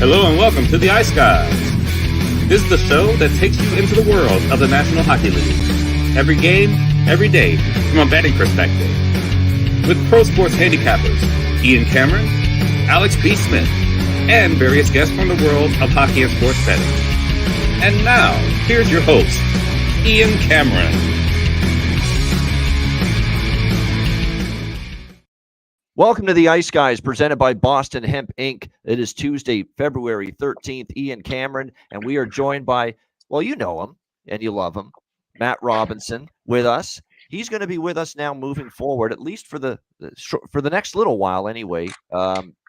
Hello and welcome to the Ice Guys. This is the show that takes you into the world of the National Hockey League. Every game, every day, from a betting perspective. With pro sports handicappers, Ian Cameron, Alex B. Smith, and various guests from the world of hockey and sports betting. And now, here's your host, Ian Cameron. Welcome to the Ice Guys, presented by Boston Hemp Inc. It is Tuesday, February 13th. Ian Cameron, and we are joined by, well, you know him and you love him, Matt Robinson, with us. He's going to be with us now moving forward, at least for the next little while anyway.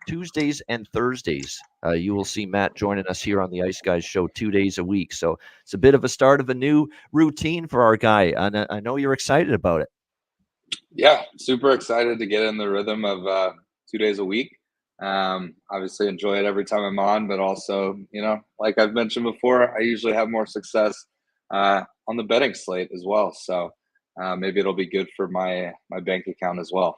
Tuesdays and Thursdays, you will see Matt joining us here on the Ice Guys show 2 days a week. So it's a bit of a start of a new routine for our guy, and I know you're excited about it. Yeah, super excited to get in the rhythm of 2 days a week. Obviously enjoy it every time I'm on, but also, like I've mentioned before, I usually have more success on the betting slate as well. So maybe it'll be good for my bank account as well.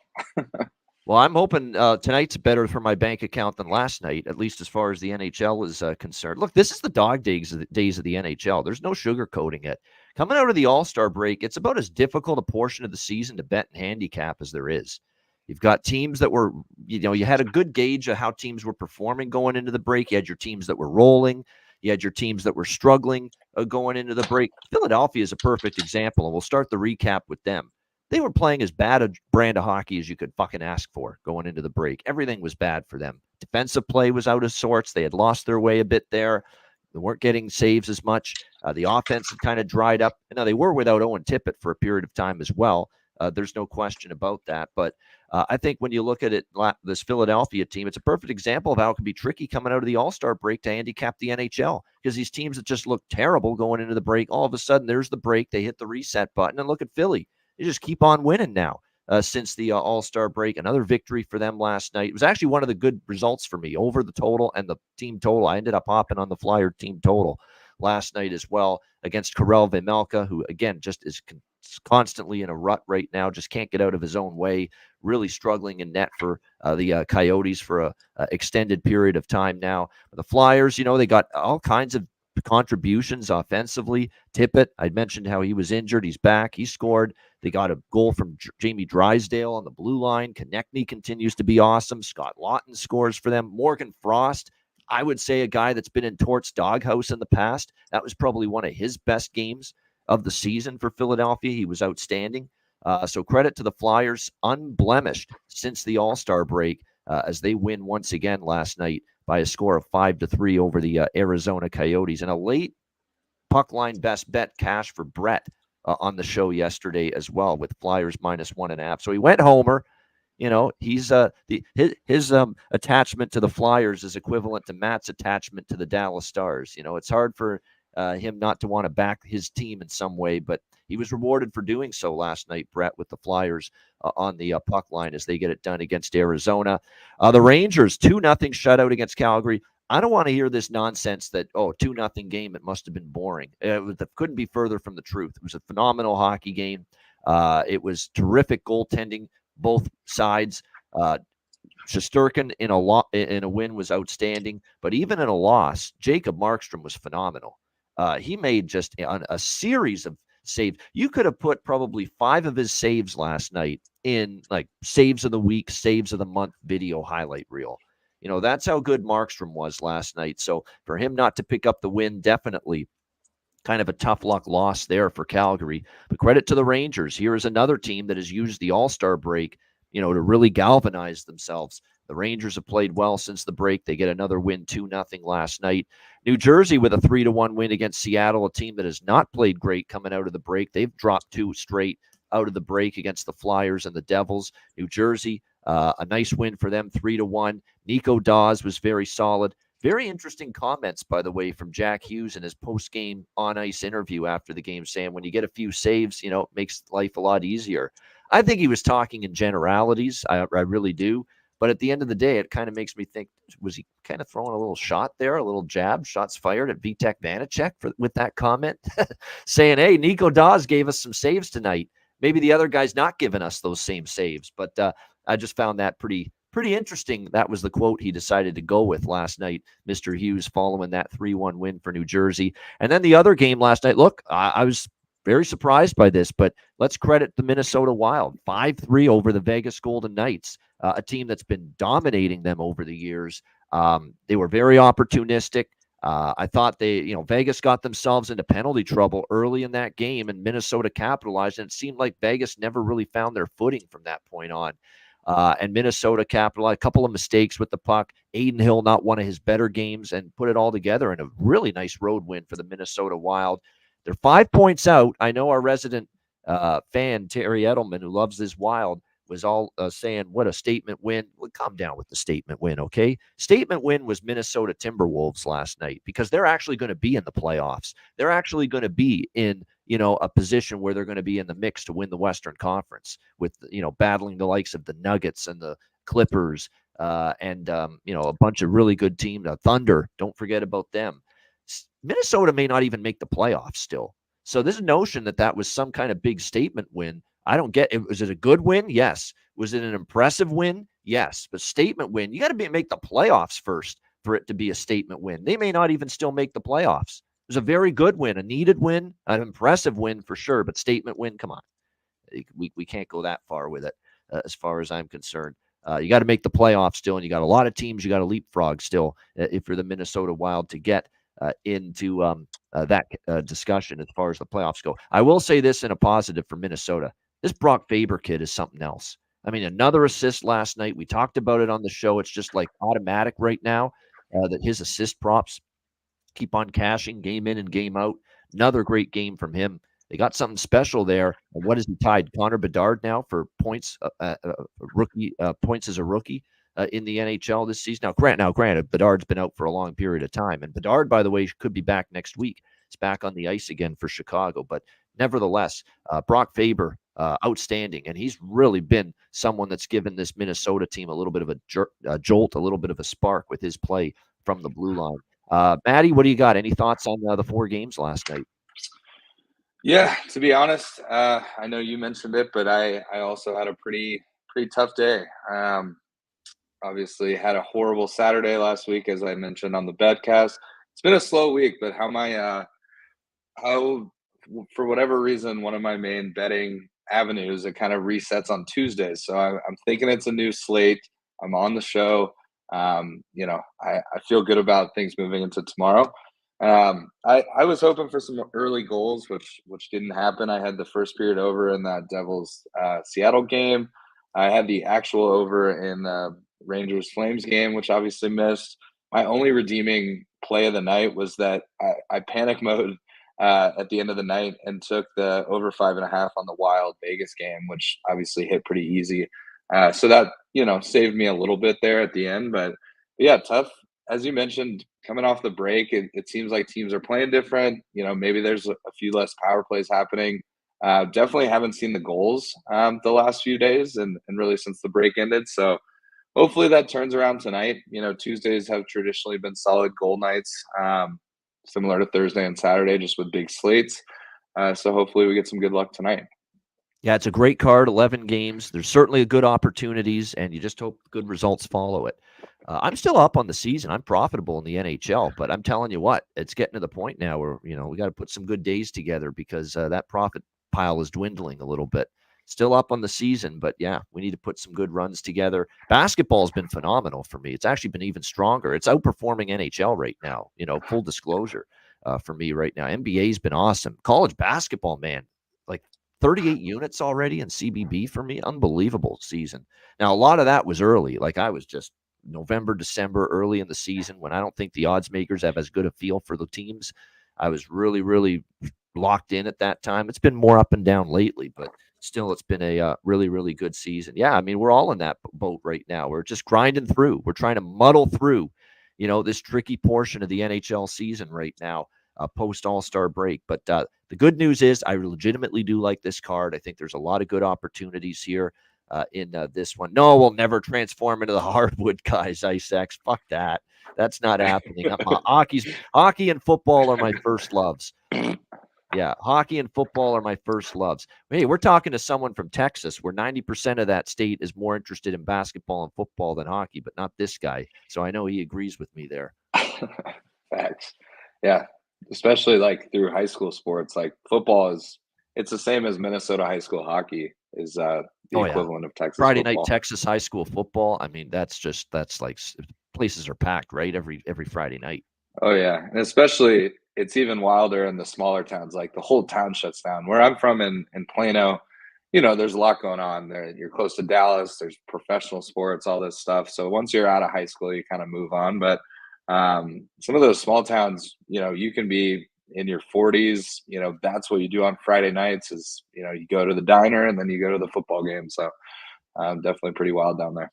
Well, I'm hoping tonight's better for my bank account than last night, at least as far as the NHL is concerned. Look, this is the dog days of the NHL. There's no sugarcoating it. Coming out of the All-Star break, it's about as difficult a portion of the season to bet and handicap as there is. You've got teams that were, you had a good gauge of how teams were performing going into the break. You had your teams that were rolling. You had your teams that were struggling going into the break. Philadelphia is a perfect example, and we'll start the recap with them. They were playing as bad a brand of hockey as you could fucking ask for going into the break. Everything was bad for them. Defensive play was out of sorts. They had lost their way a bit there. They weren't getting saves as much. The offense had kind of dried up. Now, they were without Owen Tippett for a period of time as well. There's no question about that. But I think when you look at it, this Philadelphia team, it's a perfect example of how it can be tricky coming out of the All-Star break to handicap the NHL. Because these teams that just look terrible going into the break, all of a sudden there's the break. They hit the reset button. And look at Philly. They just keep on winning now since the All-Star break. Another victory for them last night. It was actually one of the good results for me over the total and the team total. I ended up hopping on the Flyer team total last night as well against Karel Vejmelka, who, again, just is constantly in a rut right now, just can't get out of his own way, really struggling in net for the Coyotes for a extended period of time now. The Flyers, they got all kinds of contributions offensively. Tippett, I mentioned how he was injured. He's back. He scored. They got a goal from Jamie Drysdale on the blue line. Konechny continues to be awesome. Scott Lawton scores for them. Morgan Frost, I would say a guy that's been in Tort's doghouse in the past. That was probably one of his best games of the season for Philadelphia. He was outstanding. So credit to the Flyers, unblemished since the All-Star break, as they win once again last night by a score of 5-3 over the Arizona Coyotes. And a late puck line best bet cash for Brett on the show yesterday as well, with Flyers -1.5. So he went homer. He's his attachment to the Flyers is equivalent to Matt's attachment to the Dallas Stars. It's hard for him not to want to back his team in some way, but he was rewarded for doing so last night, Brett, with the Flyers on the puck line as they get it done against Arizona. The Rangers, 2-0 shutout against Calgary. I don't want to hear this nonsense that, 2-0 game, it must have been boring. It couldn't be further from the truth. It was a phenomenal hockey game. It was terrific goaltending, both sides. Shesterkin in a win was outstanding, but even in a loss, Jacob Markstrom was phenomenal. He made just a series of saves. You could have put probably 5 of his saves last night in like saves of the week, saves of the month video highlight reel. That's how good Markstrom was last night. So for him not to pick up the win, definitely kind of a tough luck loss there for Calgary. But credit to the Rangers. Here is another team that has used the All-Star break, to really galvanize themselves. The Rangers have played well since the break. They get another win, 2-0 last night. New Jersey with a 3-1 win against Seattle, a team that has not played great coming out of the break. They've dropped 2 straight out of the break against the Flyers and the Devils. New Jersey, a nice win for them, 3-1. Nico Dawes was very solid. Very interesting comments, by the way, from Jack Hughes in his post-game on-ice interview after the game, saying when you get a few saves, it makes life a lot easier. I think he was talking in generalities. I really do. But at the end of the day, it kind of makes me think, was he kind of throwing a little shot there, a little jab, shots fired at Vitek Vanacek with that comment? Saying, hey, Nico Dawes gave us some saves tonight. Maybe the other guy's not giving us those same saves. But I just found that pretty pretty interesting. That was the quote he decided to go with last night, Mr. Hughes, following that 3-1 win for New Jersey. And then the other game last night, look, I was very surprised by this, but let's credit the Minnesota Wild. 5-3 over the Vegas Golden Knights, a team that's been dominating them over the years. They were very opportunistic. I thought Vegas got themselves into penalty trouble early in that game, and Minnesota capitalized, and it seemed like Vegas never really found their footing from that point on. And Minnesota capitalized, a couple of mistakes with the puck. Aiden Hill, not one of his better games, and put it all together in a really nice road win for the Minnesota Wild. They're 5 points out. I know our resident fan, Terry Edelman, who loves this Wild, was all saying, what a statement win. Well, calm down with the statement win, okay? Statement win was Minnesota Timberwolves last night, because they're actually going to be in the playoffs. They're actually going to be in, a position where they're going to be in the mix to win the Western Conference with, battling the likes of the Nuggets and the Clippers and a bunch of really good teams. Thunder, don't forget about them. Minnesota may not even make the playoffs still. So this notion that was some kind of big statement win, I don't get it. Was it a good win? Yes. Was it an impressive win? Yes. But statement win, you got to make the playoffs first for it to be a statement win. They may not even still make the playoffs. It was a very good win, a needed win, an impressive win for sure, but statement win, come on. We can't go that far with it as far as I'm concerned. You got to make the playoffs still, and you got a lot of teams you got to leapfrog still if you're the Minnesota Wild to get into that discussion as far as the playoffs go. I will say this in a positive for Minnesota. This Brock Faber kid is something else. I mean, another assist last night. We talked about it on the show. It's just like automatic right now that his assist props keep on cashing game in and game out. Another great game from him. They got something special there. And what is he tied? Connor Bedard now for points, rookie points as a rookie in the NHL this season. Now, granted, Bedard's been out for a long period of time, and Bedard, by the way, could be back next week. He's back on the ice again for Chicago, but nevertheless, Brock Faber, outstanding, and he's really been someone that's given this Minnesota team a little bit of a jolt, a little bit of a spark with his play from the blue line. Maddie, what do you got? Any thoughts on the 4 games last night? Yeah, to be honest, I know you mentioned it, but I also had a pretty tough day. Obviously had a horrible Saturday last week, as I mentioned on the betcast. It's been a slow week, but for whatever reason, one of my main betting avenues, it kind of resets on Tuesdays. So I'm thinking it's a new slate. I'm on the show. I feel good about things moving into tomorrow. I was hoping for some early goals, which didn't happen. I had the first period over in that Devils Seattle game. I had the actual over in the Rangers Flames game, which obviously missed. My only redeeming play of the night was that I panic mode at the end of the night and took the over 5.5 on the Wild Vegas game, which obviously hit pretty easy. So that, saved me a little bit there at the end. But yeah, tough. As you mentioned, coming off the break, it seems like teams are playing different. Maybe there's a few less power plays happening. Definitely haven't seen the goals the last few days and really since the break ended. So hopefully that turns around tonight. Tuesdays have traditionally been solid goal nights, similar to Thursday and Saturday, just with big slates. So hopefully we get some good luck tonight. Yeah, it's a great card, 11 games. There's certainly good opportunities, and you just hope good results follow it. I'm still up on the season. I'm profitable in the NHL, but I'm telling you what, it's getting to the point now where, we got to put some good days together because that profit pile is dwindling a little bit. Still up on the season, but yeah, we need to put some good runs together. Basketball's been phenomenal for me. It's actually been even stronger. It's outperforming NHL right now, full disclosure for me right now. NBA's been awesome. College basketball, man, like 38 units already in CBB for me. Unbelievable season. Now, a lot of that was early. Like I was just November, December, early in the season when I don't think the odds makers have as good a feel for the teams. I was really, really locked in at that time. It's been more up and down lately, but still it's been a really, really good season. Yeah, I mean, we're all in that boat right now. We're just grinding through. We're trying to muddle through, this tricky portion of the NHL season right now, post All-Star break. But the good news is I legitimately do like this card. I think there's a lot of good opportunities here in this one. No, we'll never transform into the hardwood guys, Ice X. Fuck that. That's not happening. Hockey and football are my first loves. Yeah, hockey and football are my first loves. Hey, we're talking to someone from Texas where 90% of that state is more interested in basketball and football than hockey, but not this guy. So I know he agrees with me there. Facts. Yeah. Especially like through high school sports, like football it's the same as Minnesota high school hockey is the Oh, yeah. equivalent of Texas Friday night football. Texas high school football. I mean, that's like places are packed, right? Every Friday night. Oh yeah. And especially it's even wilder in the smaller towns. Like the whole town shuts down. Where I'm from in Plano, there's a lot going on there. You're close to Dallas, there's professional sports, all this stuff. So once you're out of high school, you kind of move on. But some of those small towns, you can be in your 40s, that's what you do on Friday nights is, you go to the diner and then you go to the football game. So definitely pretty wild down there.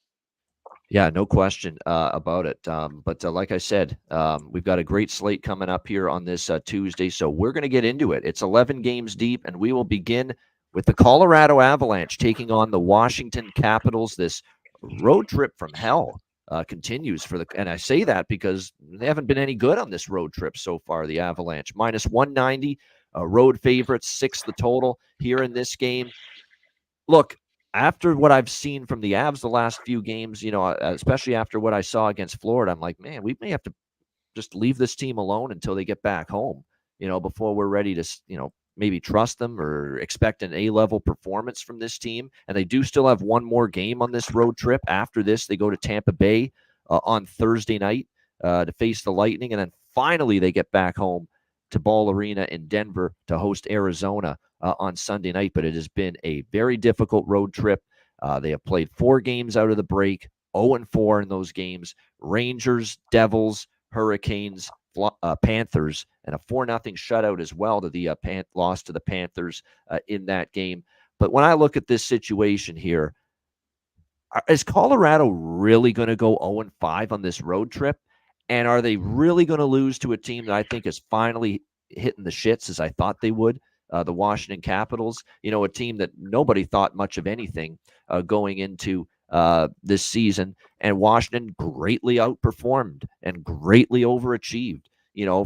Yeah, no question about it. But like I said, we've got a great slate coming up here on this Tuesday. So we're going to get into it. It's 11 games deep, and we will begin with the Colorado Avalanche taking on the Washington Capitals. This road trip from hell continues and I say that because they haven't been any good on this road trip so far, the Avalanche. Minus 190, road favorites, 6 the total here in this game. Look, after what I've seen from the Avs the last few games, especially after what I saw against Florida, I'm like, man, we may have to just leave this team alone until they get back home, before we're ready to, maybe trust them or expect an A-level performance from this team. And they do still have one more game on this road trip. After this, they go to Tampa Bay on Thursday night to face the Lightning. And then finally they get back home to Ball Arena in Denver to host Arizona on Sunday night. But it has been a very difficult road trip. They have played 4 games out of the break, 0-4 in those games. Rangers, Devils, Hurricanes, Panthers, and a 4-0 shutout as well to the loss to the Panthers in that game. But when I look at this situation here, is Colorado really going to go 0-5 on this road trip? And are they really going to lose to a team that I think is finally hitting the shits as I thought they would? The Washington Capitals, a team that nobody thought much of anything going into this season. And Washington greatly outperformed and greatly overachieved,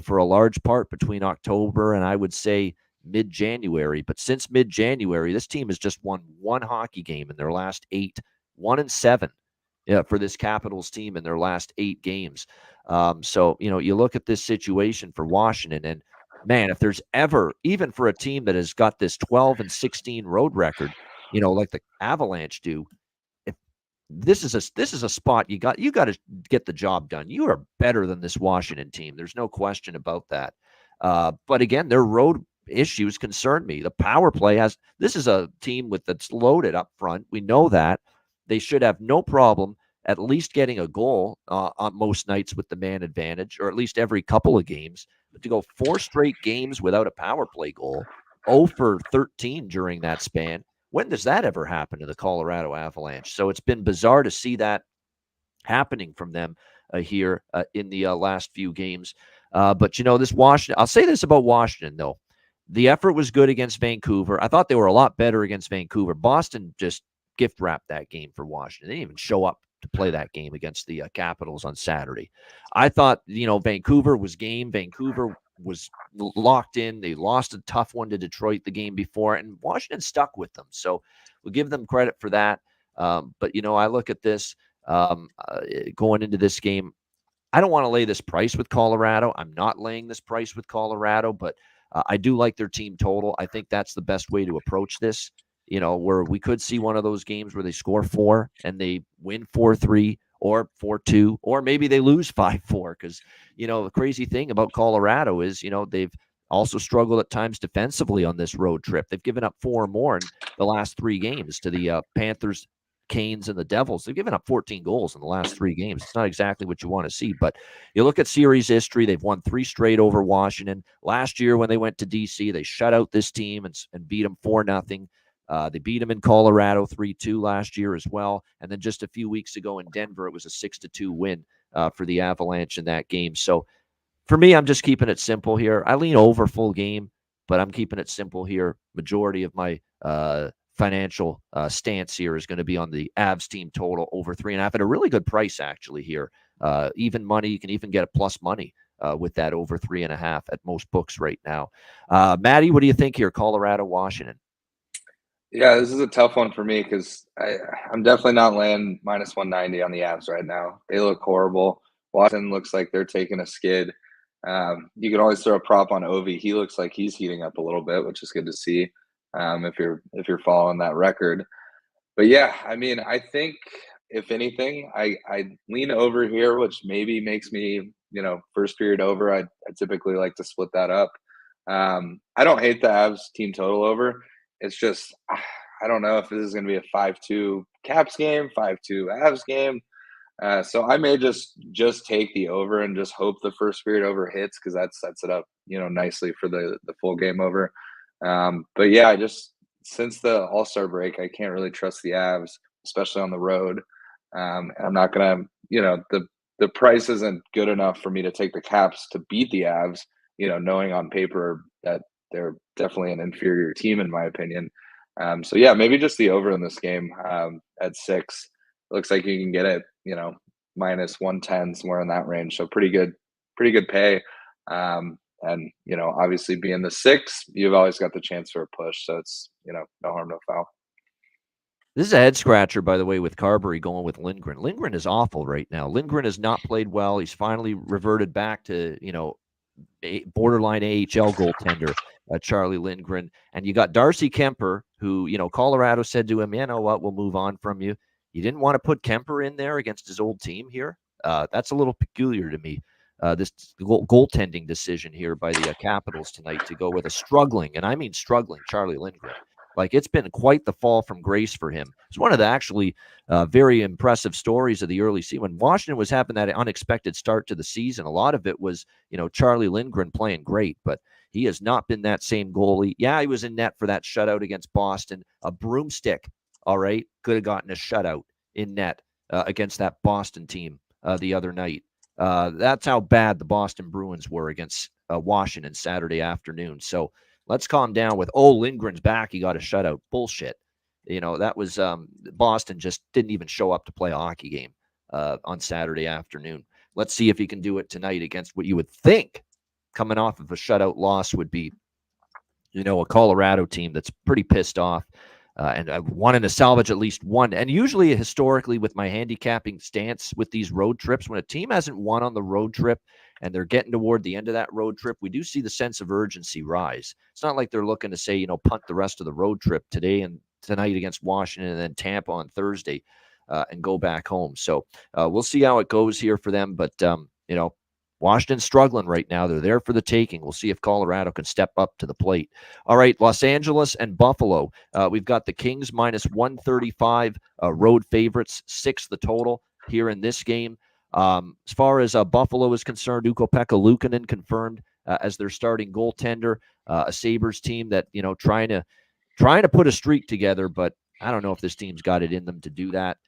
for a large part between October and I would say mid-January. But since mid-January, this team has just won 1 hockey game in their last 8, 1-7 for this Capitals team in their last 8 games. So, you look at this situation for Washington and, man, if there's ever, even for a team that has got this 12-16 road record, like the Avalanche do, this is a spot you got to get the job done. You are better than this Washington team. There's no question about that. But again, their road issues concern me. The power play this is a team that's loaded up front. We know that. They should have no problem at least getting a goal on most nights with the man advantage, or at least every couple of games. But to go 4 straight games without a power play goal, 0 for 13 during that span, when does that ever happen to the Colorado Avalanche? So it's been bizarre to see that happening from them here in the last few games. But, this Washington, I'll say this about Washington, though. The effort was good against Vancouver. I thought they were a lot better against Vancouver. Boston just gift wrapped that game for Washington. They didn't even show up to play that game against the Capitals on Saturday. I thought, Vancouver was game. Vancouver was locked in. They lost a tough one to Detroit the game before, and Washington stuck with them. So we'll give them credit for that. But, I look at this going into this game. I don't want to lay this price with Colorado. I'm not laying this price with Colorado, but I do like their team total. I think that's the best way to approach this, where we could see one of those games where they score 4 and they win 4-3 or 4-2, or maybe they lose 5-4. Because, the crazy thing about Colorado is, they've also struggled at times defensively on this road trip. They've given up 4 or more in the last 3 games to the Panthers, Canes, and the Devils. They've given up 14 goals in the last 3 games. It's not exactly what you want to see, but you look at series history, they've won 3 straight over Washington. Last year when they went to DC, they shut out this team and beat them 4-0. They beat them in Colorado 3-2 last year as well. And then just a few weeks ago in Denver, it was a 6-2 win for the Avalanche in that game. So for me, I'm just keeping it simple here. I lean over full game, but I'm keeping it simple here. Majority of my financial stance here is going to be on the Avs team total over 3.5 at a really good price actually here. Even money, you can even get a plus money with that over 3.5 at most books right now. Maddie, what do you think here? Colorado, Washington. Yeah, this is a tough one for me because I'm definitely not laying minus 190 on the Avs right now. They look horrible. Washington looks like they're taking a skid. You can always throw a prop on Ovi. He looks like he's heating up a little bit, which is good to see. If you're following that record. But yeah, I mean, I think if anything, I lean over here, which maybe makes me, first period over. I typically like to split that up. I don't hate the Avs team total over. It's just I don't know if this is going to be a 5-2 Caps game, 5-2 Avs game. So I may just take the over and just hope the first period over hits because that sets it up, nicely for the full game over. But yeah, I just since the All-Star break, I can't really trust the Avs, especially on the road. I'm not gonna, the price isn't good enough for me to take the Caps to beat the Avs. Knowing on paper that they're definitely an inferior team in my opinion. So yeah, maybe just the over in this game at 6. Looks like you can get it, minus 110 somewhere in that range. So pretty good pay. And obviously being the 6, you've always got the chance for a push. So it's no harm, no foul. This is a head scratcher, by the way, with Carberry going with Lindgren. Lindgren is awful right now. Lindgren has not played well. He's finally reverted back to a borderline AHL goaltender, Charlie Lindgren. And you got Darcy Kemper, who, Colorado said to him, you know what, we'll move on from you. You didn't want to put Kemper in there against his old team here. That's a little peculiar to me. This goaltending decision here by the Capitals tonight to go with a struggling, and I mean struggling, Charlie Lindgren. Like, it's been quite the fall from grace for him. It's one of the actually very impressive stories of the early season. When Washington was having that unexpected start to the season, a lot of it was, Charlie Lindgren playing great, but he has not been that same goalie. Yeah, he was in net for that shutout against Boston. A broomstick, all right, could have gotten a shutout in net against that Boston team the other night. That's how bad the Boston Bruins were against Washington Saturday afternoon. So let's calm down with, Lindgren's back. He got a shutout. Bullshit. That was Boston just didn't even show up to play a hockey game on Saturday afternoon. Let's see if he can do it tonight against what you would think coming off of a shutout loss would be, a Colorado team that's pretty pissed off. And I wanted to salvage at least one. And usually, historically, with my handicapping stance with these road trips, when a team hasn't won on the road trip and they're getting toward the end of that road trip, we do see the sense of urgency rise. It's not like they're looking to say, punt the rest of the road trip today and tonight against Washington and then Tampa on Thursday and go back home. So we'll see how it goes here for them. But, Washington's struggling right now. They're there for the taking. We'll see if Colorado can step up to the plate. All right, Los Angeles and Buffalo. We've got the Kings minus 135, road favorites, 6 the total here in this game. As far as Buffalo is concerned, Ukko-Pekka Luukkonen confirmed as their starting goaltender. A Sabres team that, trying to put a streak together, but I don't know if this team's got it in them to do that.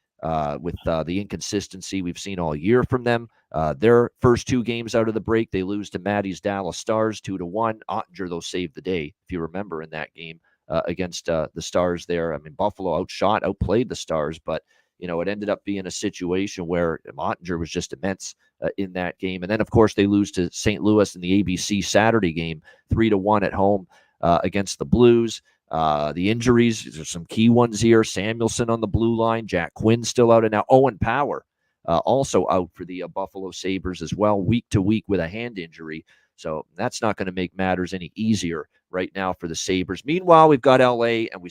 With the inconsistency we've seen all year from them. Their first 2 games out of the break, they lose to Maddie's Dallas Stars 2-1. Ottinger, though, saved the day, if you remember, in that game against the Stars there. I mean, Buffalo outplayed the Stars, but, it ended up being a situation where Ottinger was just immense in that game. And then, of course, they lose to St. Louis in the ABC Saturday game, 3-1 at home against the Blues. The injuries, there's some key ones here. Samuelson on the blue line, Jack Quinn still out, and now Owen Power also out for the Buffalo Sabres as well, week to week with a hand injury. So that's not going to make matters any easier right now for the Sabres. Meanwhile, we've got LA, and we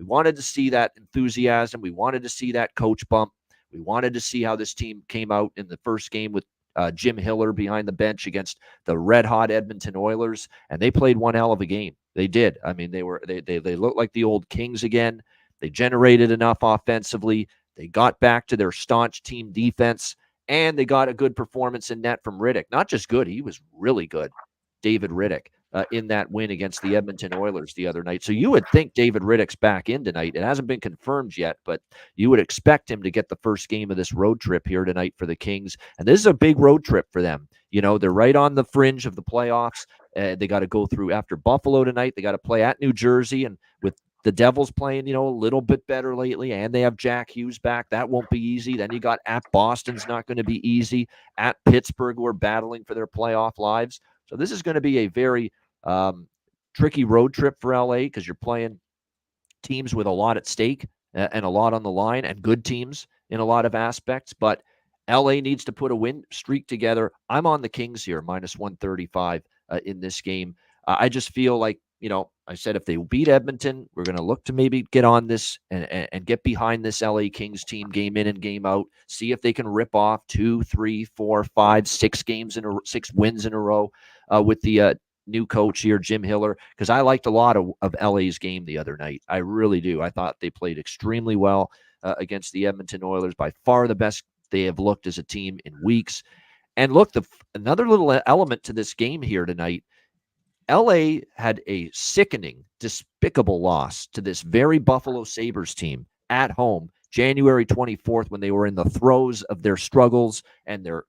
wanted to see that enthusiasm. We wanted to see that coach bump. We wanted to see how this team came out in the first game with Jim Hiller behind the bench against the red-hot Edmonton Oilers, and they played one hell of a game. They did. I mean, they looked like the old Kings again. They generated enough offensively. They got back to their staunch team defense, and they got a good performance in net from Riddick. Not just good, he was really good, David Riddick, in that win against the Edmonton Oilers the other night. So you would think David Riddick's back in tonight. It hasn't been confirmed yet, but you would expect him to get the first game of this road trip here tonight for the Kings. And this is a big road trip for them. They're right on the fringe of the playoffs. They got to go through after Buffalo tonight. They got to play at New Jersey, and with The Devils playing, a little bit better lately, and they have Jack Hughes back. That won't be easy. Then you got at Boston's not going to be easy. At Pittsburgh, who are battling for their playoff lives. So this is going to be a very tricky road trip for LA because you're playing teams with a lot at stake and a lot on the line, and good teams in a lot of aspects. But LA needs to put a win streak together. I'm on the Kings here, minus 135 in this game. I just feel like, I said if they beat Edmonton, we're going to look to maybe get on this and get behind this LA Kings team game in and game out. See if they can rip off 2, 3, 4, 5, 6 6 wins in a row with the new coach here, Jim Hiller, because I liked a lot of LA's game the other night. I really do. I thought they played extremely well against the Edmonton Oilers, by far the best they have looked as a team in weeks. And look, another little element to this game here tonight, LA had a sickening, despicable loss to this very Buffalo Sabres team at home, January 24th, when they were in the throes of their struggles and their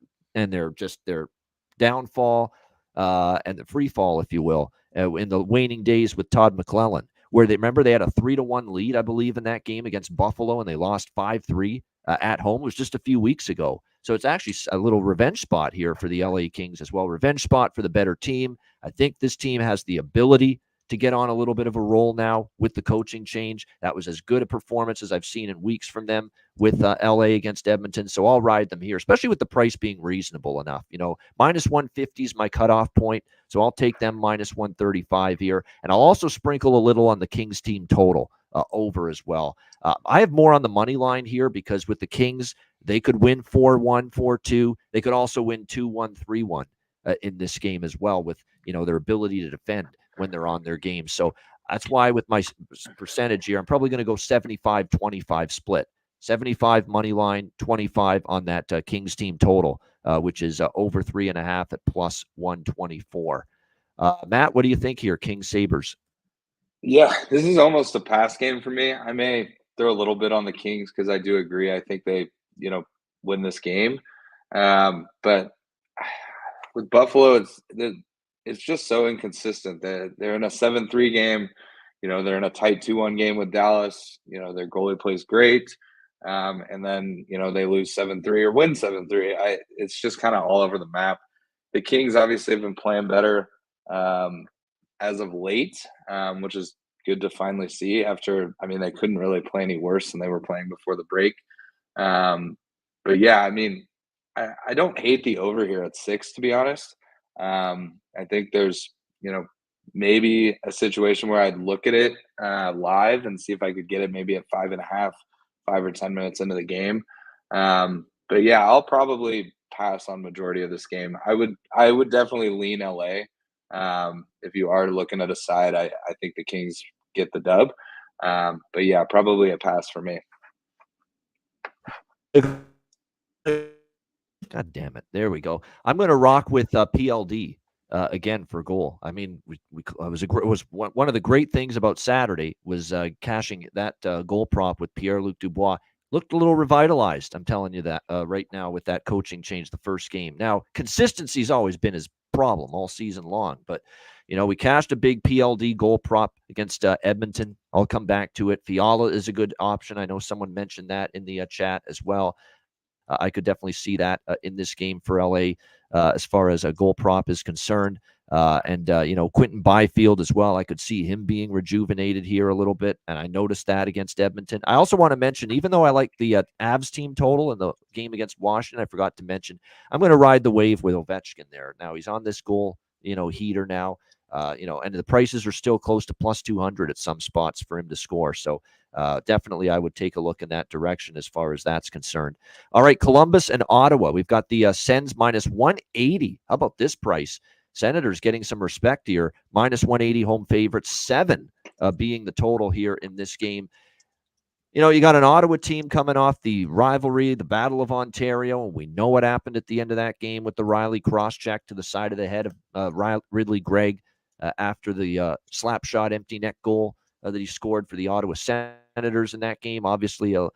downfall and the free fall, if you will, in the waning days with Todd McClellan, where they had a 3-1 lead, I believe, in that game against Buffalo, and they lost 5-3 at home. It was just a few weeks ago. So it's actually a little revenge spot here for the LA Kings as well. Revenge spot for the better team. I think this team has the ability to get on a little bit of a roll now with the coaching change. That was as good a performance as I've seen in weeks from them with LA against Edmonton. So I'll ride them here, especially with the price being reasonable enough. Minus 150 is my cutoff point. So I'll take them minus 135 here. And I'll also sprinkle a little on the Kings team total over as well. I have more on the money line here because with the Kings, they could win 4-1, 4-2. They could also win 2-1, 3-1 in this game as well with, their ability to defend when they're on their game. So that's why with my percentage here, I'm probably going to go 75-25 split. 75 money line, 25 on that Kings team total, which is over 3.5 at plus 124. Matt, what do you think here, Kings Sabres? Yeah, this is almost a pass game for me. I may throw a little bit on the Kings because I do agree. I think they, win this game. But with Buffalo, it's just so inconsistent. They're in a 7-3 game. They're in a tight 2-1 game with Dallas. Their goalie plays great. And then, they lose 7-3 or win 7-3. It's just kind of all over the map. The Kings obviously have been playing better as of late, which is good to finally see after, they couldn't really play any worse than they were playing before the break. But yeah, I don't hate the over here at 6, to be honest. I think there's, maybe a situation where I'd look at it live and see if I could get it maybe at 5.5, 5 or 10 minutes into the game. But yeah, I'll probably pass on majority of this game. I would definitely lean LA. If you are looking at a side, I think the Kings get the dub. But yeah, probably a pass for me. God damn it. There we go. I'm going to rock with PLD again for goal. It was one of the great things about Saturday was cashing that goal prop with Pierre-Luc Dubois. Looked a little revitalized, I'm telling you that right now with that coaching change the first game. Now, consistency's always been his problem all season long, but we cashed a big PLD goal prop against Edmonton. I'll come back to it. Fiala is a good option. I know someone mentioned that in the chat as well. I could definitely see that in this game for LA as far as a goal prop is concerned. And Quentin Byfield as well. I could see him being rejuvenated here a little bit. And I noticed that against Edmonton. I also want to mention, even though I like the Avs team total in the game against Washington, I forgot to mention, I'm going to ride the wave with Ovechkin there. Now he's on this goal, heater now. And the prices are still close to plus 200 at some spots for him to score. So definitely I would take a look in that direction as far as that's concerned. All right, Columbus and Ottawa. We've got the Sens minus 180. How about this price? Senators getting some respect here. Minus 180 home favorites, 7 being the total here in this game. You got an Ottawa team coming off the rivalry, the Battle of Ontario, and we know what happened at the end of that game with the Riley cross-check to the side of the head of Ridley Gregg after the slap shot empty net goal that he scored for the Ottawa Senators in that game. Obviously, an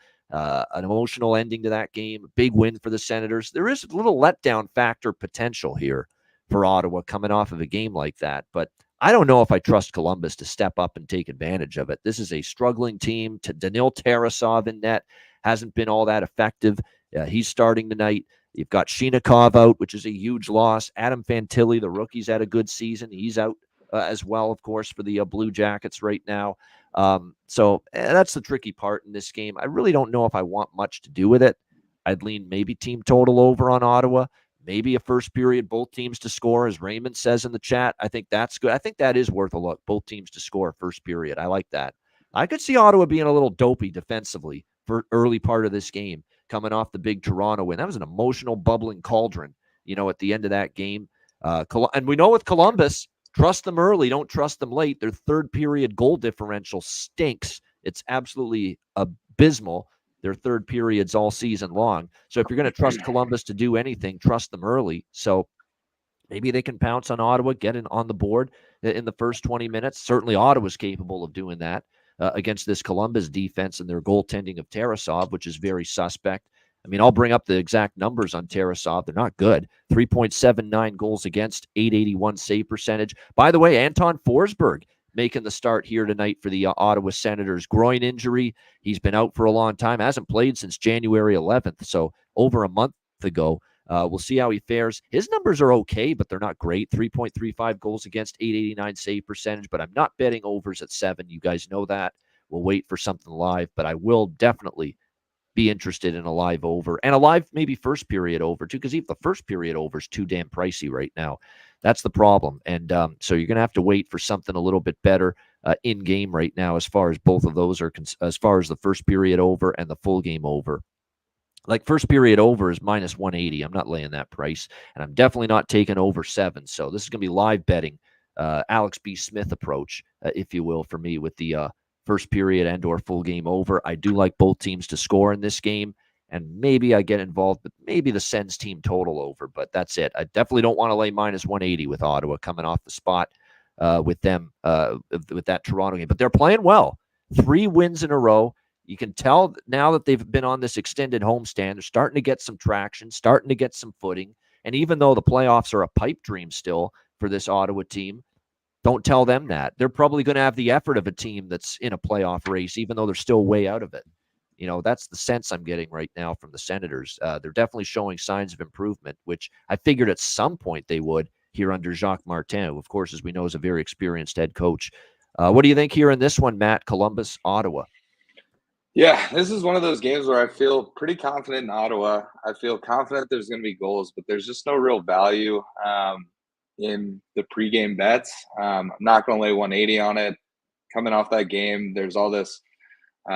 emotional ending to that game. A big win for the Senators. There is a little letdown factor potential here for Ottawa coming off of a game like that, but I don't know if I trust Columbus to step up and take advantage of it. This is a struggling team. Danil Tarasov in net hasn't been all that effective. He's starting tonight. You've got Shinikov out, which is a huge loss. Adam Fantilli, the rookie's had a good season. He's out as well, of course, for the Blue Jackets right now. So that's the tricky part in this game. I really don't know if I want much to do with it. I'd lean maybe team total over on Ottawa. Maybe a first period, both teams to score, as Raymond says in the chat. I think that's good. I think that is worth a look, both teams to score first period. I like that. I could see Ottawa being a little dopey defensively for early part of this game, coming off the big Toronto win. That was an emotional, bubbling cauldron, at the end of that game. And we know with Columbus, trust them early, don't trust them late. Their third period goal differential stinks. It's absolutely abysmal. Their third periods all season long. So if you're going to trust Columbus to do anything, trust them early. So maybe they can pounce on Ottawa, get in on the board in the first 20 minutes. Certainly Ottawa's capable of doing that against this Columbus defense and their goaltending of Tarasov, which is very suspect. I mean, I'll bring up the exact numbers on Tarasov. They're not good. 3.79 goals against, 881 save percentage. By the way, Anton Forsberg making the start here tonight for the Ottawa Senators. Groin injury. He's been out for a long time. Hasn't played since January 11th, so over a month ago. We'll see how he fares. His numbers are okay, but they're not great. 3.35 goals against, 889 save percentage, but I'm not betting overs at 7. You guys know that. We'll wait for something live, but I will definitely be interested in a live over and a live maybe first period over too, because even the first period over is too damn pricey right now. That's the problem. And so you're going to have to wait for something a little bit better in game right now as far as both of those are, as far as the first period over and the full game over. Like first period over is minus 180. I'm not laying that price, and I'm definitely not taking over 7. So this is going to be live betting, Alex B. Smith approach, if you will, for me with the first period and or full game over. I do like both teams to score in this game, and maybe I get involved, but maybe the Sens team total over, but that's it. I definitely don't want to lay minus 180 with Ottawa coming off the spot with them, with that Toronto game. But they're playing well. 3 wins in a row. You can tell now that they've been on this extended homestand, they're starting to get some traction, starting to get some footing. And even though the playoffs are a pipe dream still for this Ottawa team, don't tell them that. They're probably going to have the effort of a team that's in a playoff race, even though they're still way out of it. That's the sense I'm getting right now from the Senators. They're definitely showing signs of improvement, which I figured at some point they would here under Jacques Martin, who, of course, as we know, is a very experienced head coach. What do you think here in this one, Matt? Columbus, Ottawa. Yeah, this is one of those games where I feel pretty confident in Ottawa. I feel confident there's going to be goals, but there's just no real value in the pregame bets. I'm not going to lay 180 on it. Coming off that game, there's all this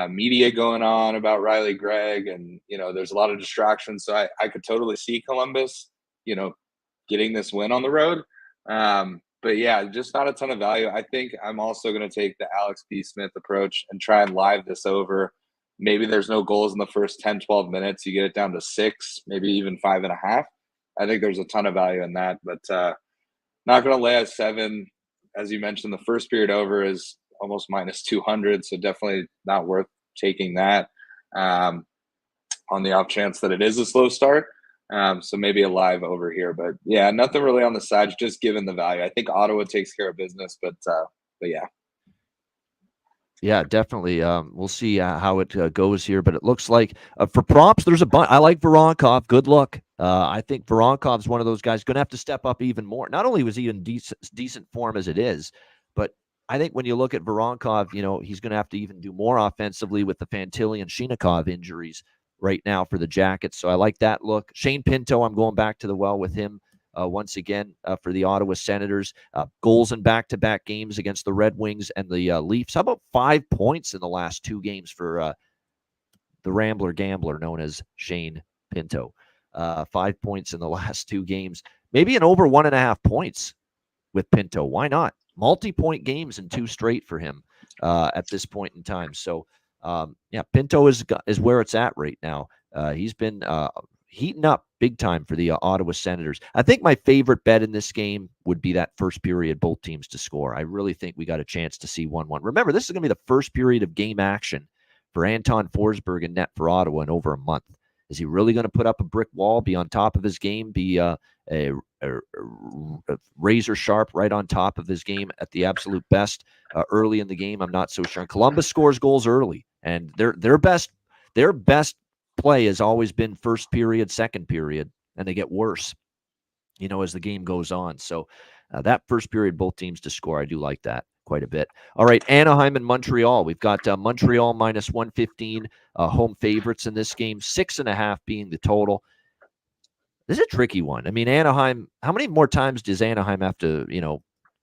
media going on about Riley Gregg, and there's a lot of distractions. So I could totally see Columbus, getting this win on the road. But yeah, just not a ton of value. I think I'm also going to take the Alex B. Smith approach and try and live this over. Maybe there's no goals in the first 10, 12 minutes. You get it down to 6, maybe even 5.5. I think there's a ton of value in that, but not going to lay at 7. As you mentioned, the first period over is almost minus 200, so definitely not worth taking that on the off chance that it is a slow start. So maybe a live over here, but yeah, nothing really on the side, just given the value. I think Ottawa takes care of business, but yeah. Yeah, definitely. We'll see how it goes here, but it looks like for props, there's a bunch. I like Voronkov. Good luck. I think Voronkov's one of those guys going to have to step up even more. Not only was he in decent form as it is, but I think when you look at Voronkov, he's going to have to even do more offensively with the Fantilli and Shinikov injuries right now for the Jackets. So I like that look. Shane Pinto, I'm going back to the well with him once again for the Ottawa Senators. Goals in back-to-back games against the Red Wings and the Leafs. How about 5 points in the last 2 games for the Rambler Gambler known as Shane Pinto? 5 points in the last 2 games. Maybe an over 1.5 points with Pinto. Why not? Multi-point games in 2 straight for him at this point in time. So, yeah, Pinto is where it's at right now. He's been heating up big time for the Ottawa Senators. I think my favorite bet in this game would be that first period, both teams to score. I really think we got a chance to see 1-1. Remember, this is going to be the first period of game action for Anton Forsberg and net for Ottawa in over a month. Is he really going to put up a brick wall, be on top of his game, be a razor sharp right on top of his game at the absolute best early in the game? I'm not so sure. And Columbus scores goals early, and their best play has always been first period, second period, and they get worse, as the game goes on. So that first period, both teams to score, I do like that quite a bit. All right, Anaheim and Montreal. We've got Montreal minus 115, home favorites in this game, 6.5 being the total. This is a tricky one. I mean, Anaheim, how many more times does Anaheim have to,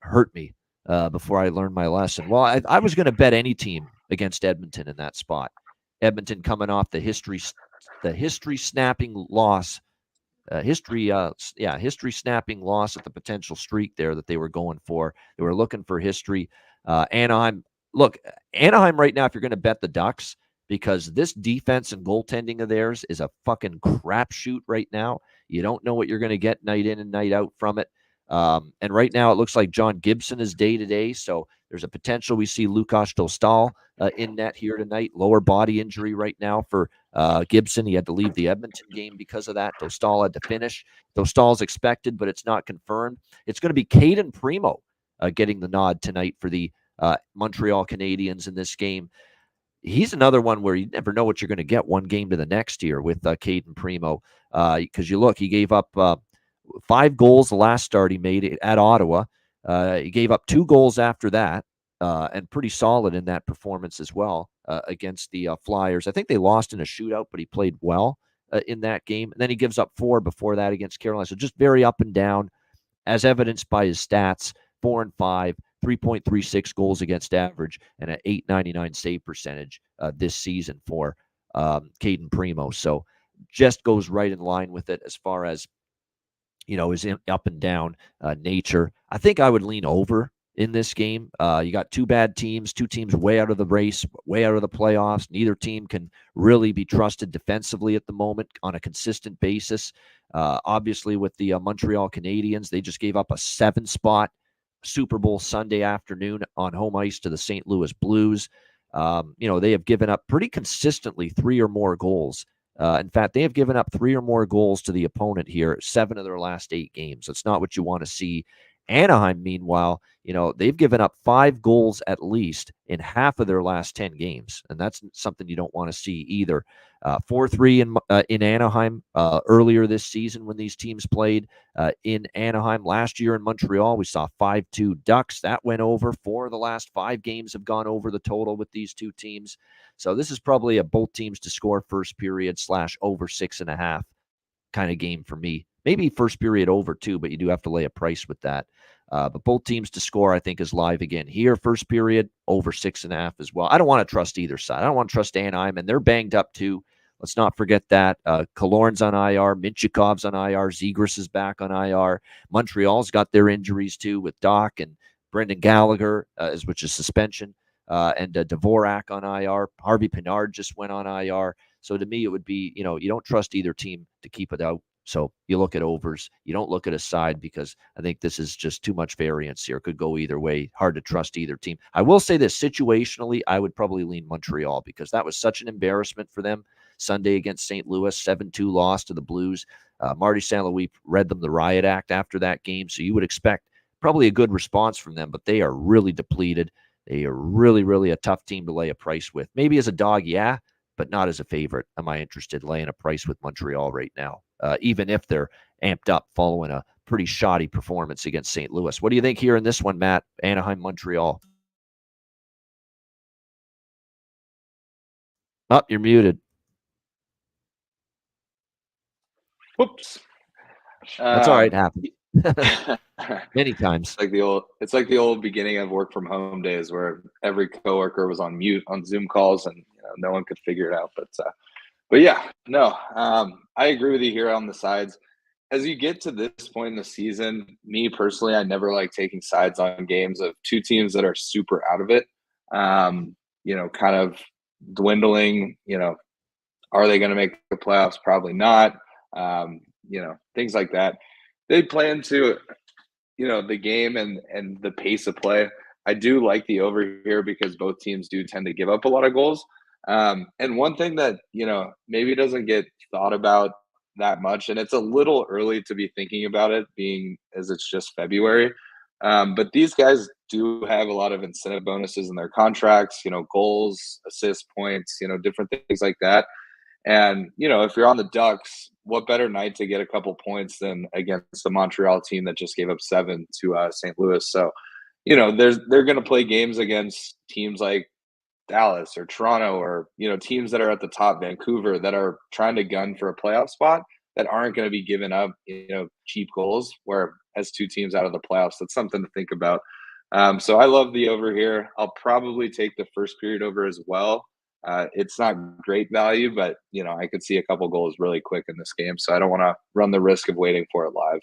hurt me before I learn my lesson? Well, I was going to bet any team against Edmonton in that spot. Edmonton coming off the history snapping loss. History snapping loss at the potential streak there that they were going for. They were looking for history. Anaheim right now, if you're going to bet the Ducks, because this defense and goaltending of theirs is a fucking crapshoot right now. You don't know what you're going to get night in and night out from it. And right now it looks like John Gibson is day-to-day, so there's a potential we see Lukas Dostal in net here tonight. Lower body injury right now for Gibson. He had to leave the Edmonton game because of that. Dostal had to finish. Dostal's expected, but it's not confirmed. It's going to be Caden Primo getting the nod tonight for the Montreal Canadiens in this game. He's another one where you never know what you're going to get one game to the next here with Caden Primo. Because he gave up 5 goals the last start he made at Ottawa. He gave up 2 goals after that, and pretty solid in that performance as well against the Flyers. I think they lost in a shootout, but he played well in that game. And then he gives up 4 before that against Carolina. So just very up and down, as evidenced by his stats, 4 and 5. 3.36 goals against average and an .899 save percentage this season for Caden Primo. So just goes right in line with it as far as, his up and down nature. I think I would lean over in this game. You got 2 bad teams, 2 teams way out of the race, way out of the playoffs. Neither team can really be trusted defensively at the moment on a consistent basis. Obviously, with the Montreal Canadiens, they just gave up a 7-spot Super Bowl Sunday afternoon on home ice to the St. Louis Blues. They have given up pretty consistently 3 or more goals. In fact, they have given up 3 or more goals to the opponent here, 7 of their last 8 games. That's not what you want to see. Anaheim, meanwhile, they've given up 5 goals at least in half of their last 10 games, and that's something you don't want to see either. 4-3 in Anaheim earlier this season when these teams played in Anaheim. Last year in Montreal, we saw 5-2 Ducks. That went over. 4 of the last 5 games have gone over the total with these 2 teams. So this is probably a both teams to score first period / over 6.5 kind of game for me. Maybe first period over 2, but you do have to lay a price with that. But both teams to score, I think, is live again here. First period, over 6.5 as well. I don't want to trust either side. I don't want to trust Anaheim, and they're banged up too. Let's not forget that. Killorn's on IR. Minchikov's on IR. Zegras is back on IR. Montreal's got their injuries too with Doc and Brendan Gallagher, which is suspension, and Dvorak on IR. Harvey Pinard just went on IR. So to me, it would be, you don't trust either team to keep it out. So you look at overs. You don't look at a side because I think this is just too much variance here. It could go either way. Hard to trust either team. I will say this, situationally, I would probably lean Montreal because that was such an embarrassment for them Sunday against St. Louis, 7-2 loss to the Blues. Marty St. Louis read them the riot act after that game, so you would expect probably a good response from them, but they are really depleted. They are really, really a tough team to lay a price with. Maybe as a dog, yeah, but not as a favorite. Am I interested in laying a price with Montreal right now, even if they're amped up following a pretty shoddy performance against St. Louis? What do you think here in this one, Matt? Anaheim, Montreal. Oh, you're muted. Whoops. That's all right. Happened many times. It's like the old beginning of work from home days where every coworker was on mute on Zoom calls and no one could figure it out. But yeah, no, I agree with you here on the sides. As you get to this point in the season, me personally, I never like taking sides on games of 2 teams that are super out of it. Kind of dwindling. Are they going to make the playoffs? Probably not. Things like that. They play into, the game and the pace of play. I do like the over here because both teams do tend to give up a lot of goals. And one thing that, maybe doesn't get thought about that much, and it's a little early to be thinking about it being as it's just February. But these guys do have a lot of incentive bonuses in their contracts, goals, assist points, different things like that. And, if you're on the Ducks, what better night to get a couple points than against the Montreal team that just gave up 7 to St. Louis? So, they're going to play games against teams like Dallas or Toronto or, teams that are at the top, Vancouver, that are trying to gun for a playoff spot that aren't going to be giving up, cheap goals, where as 2 teams out of the playoffs, that's something to think about. So I love the over here. I'll probably take the first period over as well. It's not great value, but I could see a couple goals really quick in this game, so I don't want to run the risk of waiting for it live.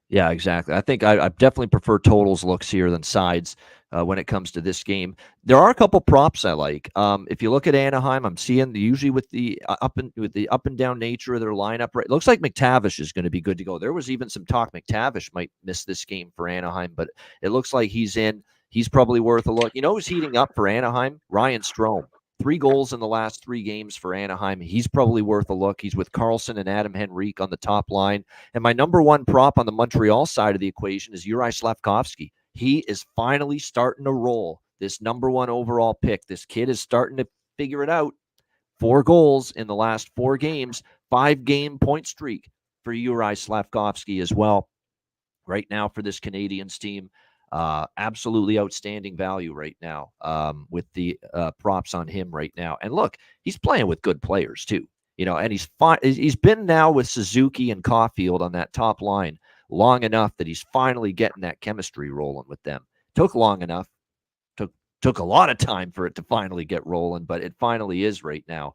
Yeah, exactly. I think I definitely prefer totals looks here than sides when it comes to this game. There are a couple props I like. If you look at Anaheim, I'm seeing usually with the up and down nature of their lineup. Right, it looks like McTavish is going to be good to go. There was even some talk McTavish might miss this game for Anaheim, but it looks like he's in. He's probably worth a look. Who's heating up for Anaheim? Ryan Strome. 3 goals in the last 3 games for Anaheim. He's probably worth a look. He's with Carlson and Adam Henrique on the top line. And my number one prop on the Montreal side of the equation is Juraj Slavkovsky. He is finally starting to roll. This number 1 overall pick. This kid is starting to figure it out. 4 goals in the last 4 games, 5-game point streak for Juraj Slavkovsky as well. Right now for this Canadiens team. Absolutely outstanding value right now with the props on him right now. And look, he's playing with good players too, and he's been now with Suzuki and Caulfield on that top line long enough that he's finally getting that chemistry rolling with them. Took long enough, took a lot of time for it to finally get rolling, but it finally is right now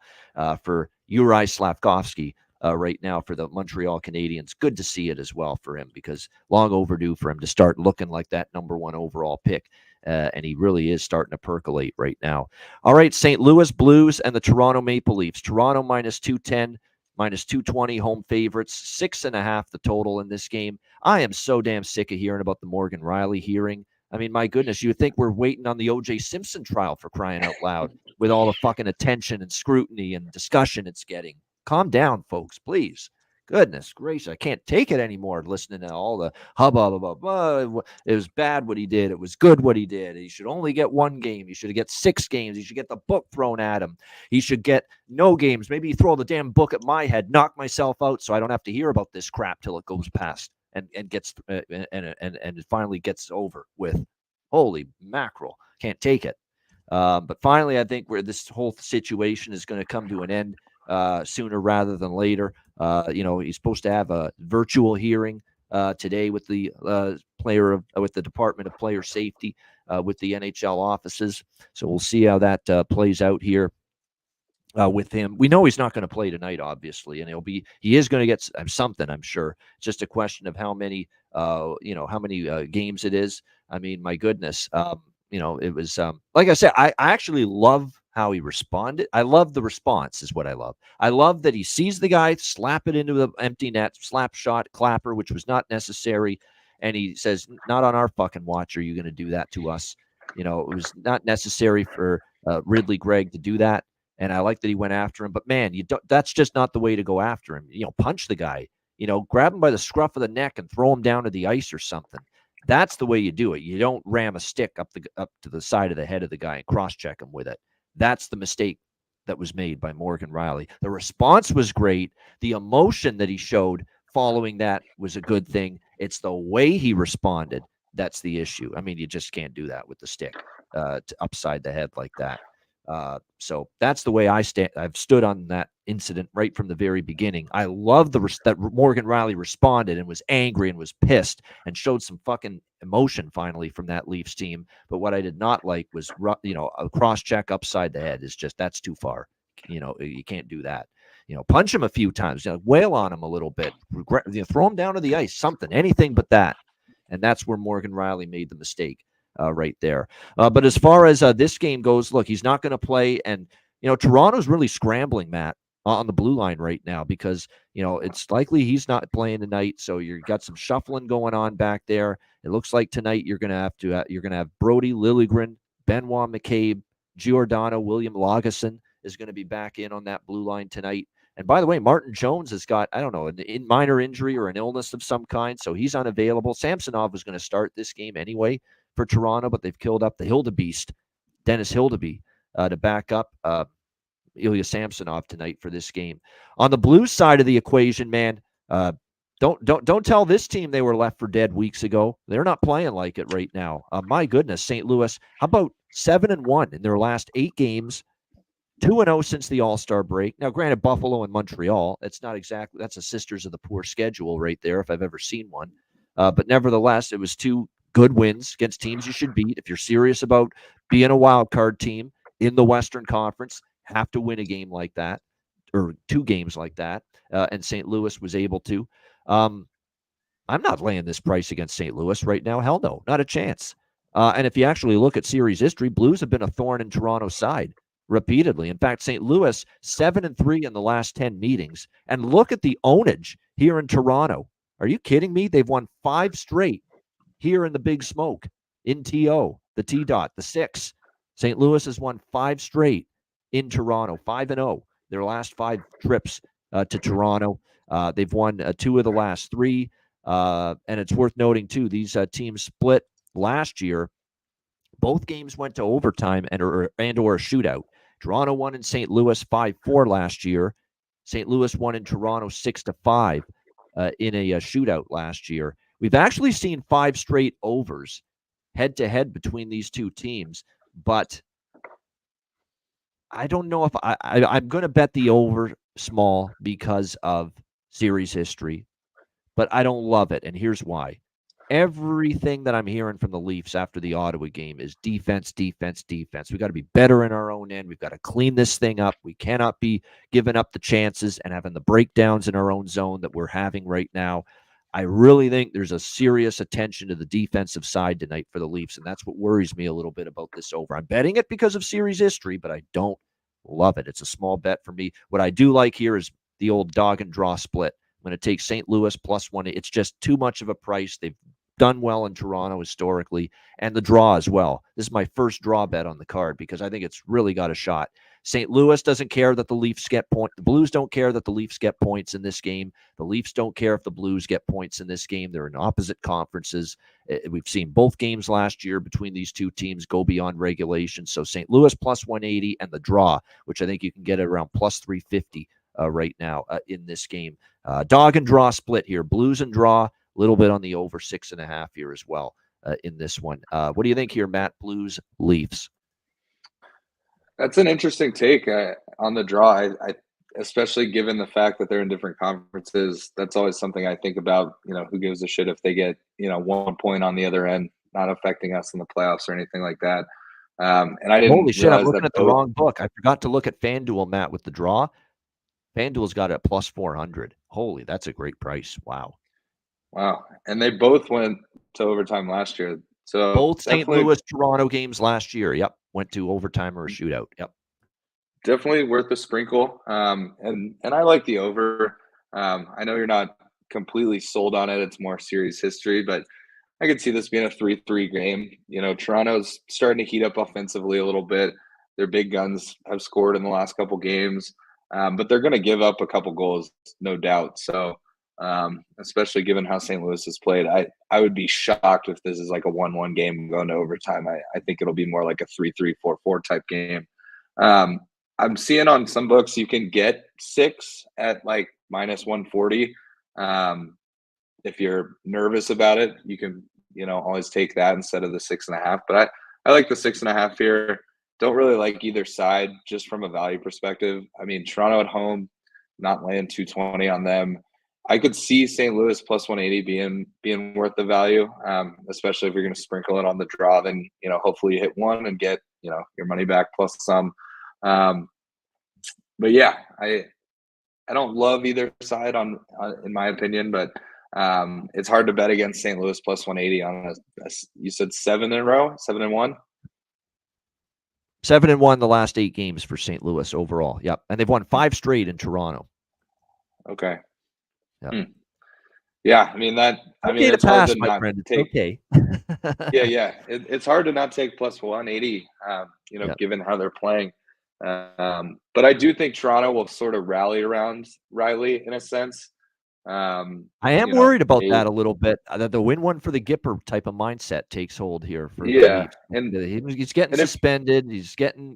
for Juraj Slavkovsky. Right now for the Montreal Canadiens. Good to see it as well for him because long overdue for him to start looking like that number 1 overall pick. And he really is starting to percolate right now. All right, St. Louis Blues and the Toronto Maple Leafs. Toronto minus 210, minus 220 home favorites, 6.5 the total in this game. I am so damn sick of hearing about the Morgan Riley hearing. I mean, my goodness, you would think we're waiting on the O.J. Simpson trial for crying out loud with all the fucking attention and scrutiny and discussion it's getting. Calm down, folks, please. Goodness gracious, I can't take it anymore listening to all the hubbub about, it was bad what he did. It was good what he did. He should only get 1 game. He should get 6 games. He should get the book thrown at him. He should get no games. Maybe throw the damn book at my head, knock myself out so I don't have to hear about this crap till it goes past and gets and it finally gets over with. Holy mackerel. Can't take it. But finally, I think where this whole situation is going to come to an end sooner rather than later. He's supposed to have a virtual hearing today with the with the Department of Player Safety with the NHL offices. So we'll see how that plays out here with him. We know he's not going to play tonight, obviously, and he is going to get something. I'm sure. It's just a question of how many games it is. I mean, my goodness. It was like I said, I actually love how he responded. I love the response is what I love. I love that he sees the guy slap it into the empty net, slap shot, clapper, which was not necessary. And he says, not on our fucking watch are you going to do that to us. It was not necessary for Ridley Gregg to do that. And I like that he went after him. But, man, that's just not the way to go after him. Punch the guy. Grab him by the scruff of the neck and throw him down to the ice or something. That's the way you do it. You don't ram a stick up to the side of the head of the guy and cross-check him with it. That's the mistake that was made by Morgan Riley. The response was great. The emotion that he showed following that was a good thing. It's the way he responded that's the issue. I mean, you just can't do that with the stick upside the head like that. So that's the way I've stood on that incident right from the very beginning. I love that Morgan Riley responded and was angry and was pissed and showed some fucking emotion finally from that Leafs team. But what I did not like was, a cross check upside the head is just, that's too far. You can't do that. Punch him a few times, wail on him a little bit, throw him down to the ice, something, anything but that. And that's where Morgan Riley made the mistake. Right there. But as far as this game goes, look, he's not going to play. And, Toronto's really scrambling, Matt, on the blue line right now because, it's likely he's not playing tonight. So you've got some shuffling going on back there. It looks like tonight you're going to have Brody Liljegren, Benoit McCabe, Giordano, William Lagesson is going to be back in on that blue line tonight. And by the way, Martin Jones has got, I don't know, a minor injury or an illness of some kind, so he's unavailable. Samsonov was going to start this game anyway for Toronto, but they've killed up the Hildebeest, Dennis Hildeby, to back up Ilya Samsonov tonight for this game. On the Blues side of the equation, man, don't tell this team they were left for dead weeks ago. They're not playing like it right now. My goodness, St. Louis, how about 7-1 in their last 8 games? 2-0 since the All-Star break. Now, granted, Buffalo and Montreal, that's a sisters of the poor schedule right there, if I've ever seen one. But nevertheless, it was 2 good wins against teams you should beat. If you're serious about being a wild card team in the Western Conference, have to win a game like that, or 2 games like that. And St. Louis was able to. I'm not laying this price against St. Louis right now. Hell no, not a chance. And if you actually look at series history, Blues have been a thorn in Toronto's side repeatedly. In fact, St. Louis 7-3 in the last 10 meetings. And look at the ownage here in Toronto. Are you kidding me? They've won 5 straight here in the Big Smoke, in TO, the T-Dot, the 6. St. Louis has won 5 straight in Toronto, 5-0. Their last 5 trips to Toronto. They've won 2 of the last 3. And it's worth noting, too, these teams split last year. Both games went to overtime and or a shootout. Toronto won in St. Louis 5-4 last year. St. Louis won in Toronto 6-5 in a shootout last year. We've actually seen 5 straight overs head-to-head between these 2 teams, but I don't know if I'm going to bet the over small because of series history, but I don't love it, and here's why. Everything that I'm hearing from the Leafs after the Ottawa game is defense, defense, defense. We've got to be better in our own end. We've got to clean this thing up. We cannot be giving up the chances and having the breakdowns in our own zone that we're having right now. I really think there's a serious attention to the defensive side tonight for the Leafs, and that's what worries me a little bit about this over. I'm betting it because of series history, but I don't love it. It's a small bet for me. What I do like here is the old dog and draw split. I'm going to take St. Louis +1. It's just too much of a price. They've done well in Toronto historically, and the draw as well. This is my first draw bet on the card because I think it's really got a shot. St. Louis doesn't care that the Leafs get points. The Blues don't care that the Leafs get points in this game. The Leafs don't care if the Blues get points in this game. They're in opposite conferences. We've seen both games last year between these 2 teams go beyond regulation. So St. Louis +180 and the draw, which I think you can get at around +350 right now in this game. Dog and draw split here. Blues and draw. A little bit on the over 6.5 here as well in this one. What do you think here, Matt? Blues, Leafs. That's an interesting take on the draw. I especially given the fact that they're in different conferences. That's always something I think about. Who gives a shit if they get 1 point on the other end, not affecting us in the playoffs or anything like that. And I didn't. Holy shit! I'm looking at the wrong book. I forgot to look at FanDuel, Matt, with the draw. FanDuel's got it at +400. Holy, that's a great price. Wow. And they both went to overtime last year. So both St. Louis, Toronto games last year. Yep. Went to overtime or a shootout. Yep. Definitely worth a sprinkle. And I like the over. I know you're not completely sold on it. It's more series history, but I could see this being a 3-3 game. Toronto's starting to heat up offensively a little bit. Their big guns have scored in the last couple games, but they're going to give up a couple goals, no doubt. So, especially given how St. Louis has played, I would be shocked if this is like a 1-1 game going to overtime. I think it'll be more like a 3-3, 4-4 type game. I'm seeing on some books you can get 6 at like -140. If you're nervous about it, you can always take that instead of the 6.5. But I like the 6.5 here. Don't really like either side just from a value perspective. I mean, Toronto at home, not laying 220 on them. I could see St. Louis +180 being worth the value, especially if you're going to sprinkle it on the draw. Then hopefully you hit one and get your money back plus some. But yeah, I don't love either side in my opinion, but it's hard to bet against St. Louis +180 on you said 7 in a row, 7-1. 7-1 the last 8 games for St. Louis overall. Yep, and they've won 5 straight in Toronto. Okay. Yep. Yeah, I mean Okay to it's hard pass, to my not friend. It's take. okay. Yeah. It's hard to not take plus 180. Yeah. Given how they're playing. But I do think Toronto will sort of rally around Riley in a sense. I am You know, worried about they that a little bit, that the win one for the Gipper type of mindset takes hold here for the yeah, Leafs. He's getting and if suspended. He's getting,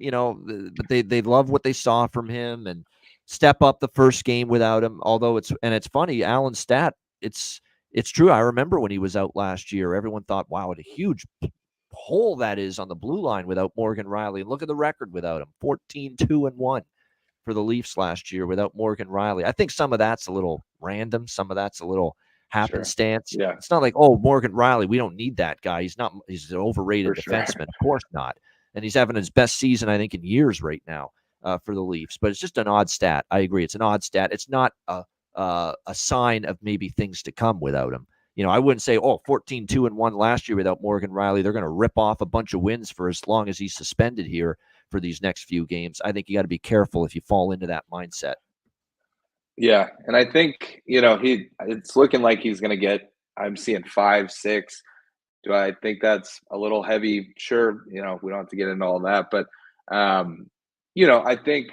but they love what they saw from him and step up the first game without him. Although it's funny, Alan Stat, it's true. I remember when he was out last year, everyone thought, wow, what a huge hole that is on the blue line without Morgan Riley. And look at the record without him, 14-2-1 for the Leafs last year without Morgan Riley. I think some of that's a little random. Some of that's a little sure, happenstance. yeah, It's not like, oh, Morgan Riley, we don't need that guy. He's an for overrated sure, defenseman. Of course not. And he's having his best season, I think, in years right now for the Leafs. But it's just an odd stat. I agree. It's an odd stat. It's not a sign of maybe things to come without him. I wouldn't say, 14-2-1 last year without Morgan Riley. They're going to rip off a bunch of wins for as long as he's suspended here for these next few games. I think you got to be careful if you fall into that mindset. yeah, and I think it's looking like he's going to get. I'm seeing 5, 6. Do I think that's a little heavy? Sure, we don't have to get into all that, but I think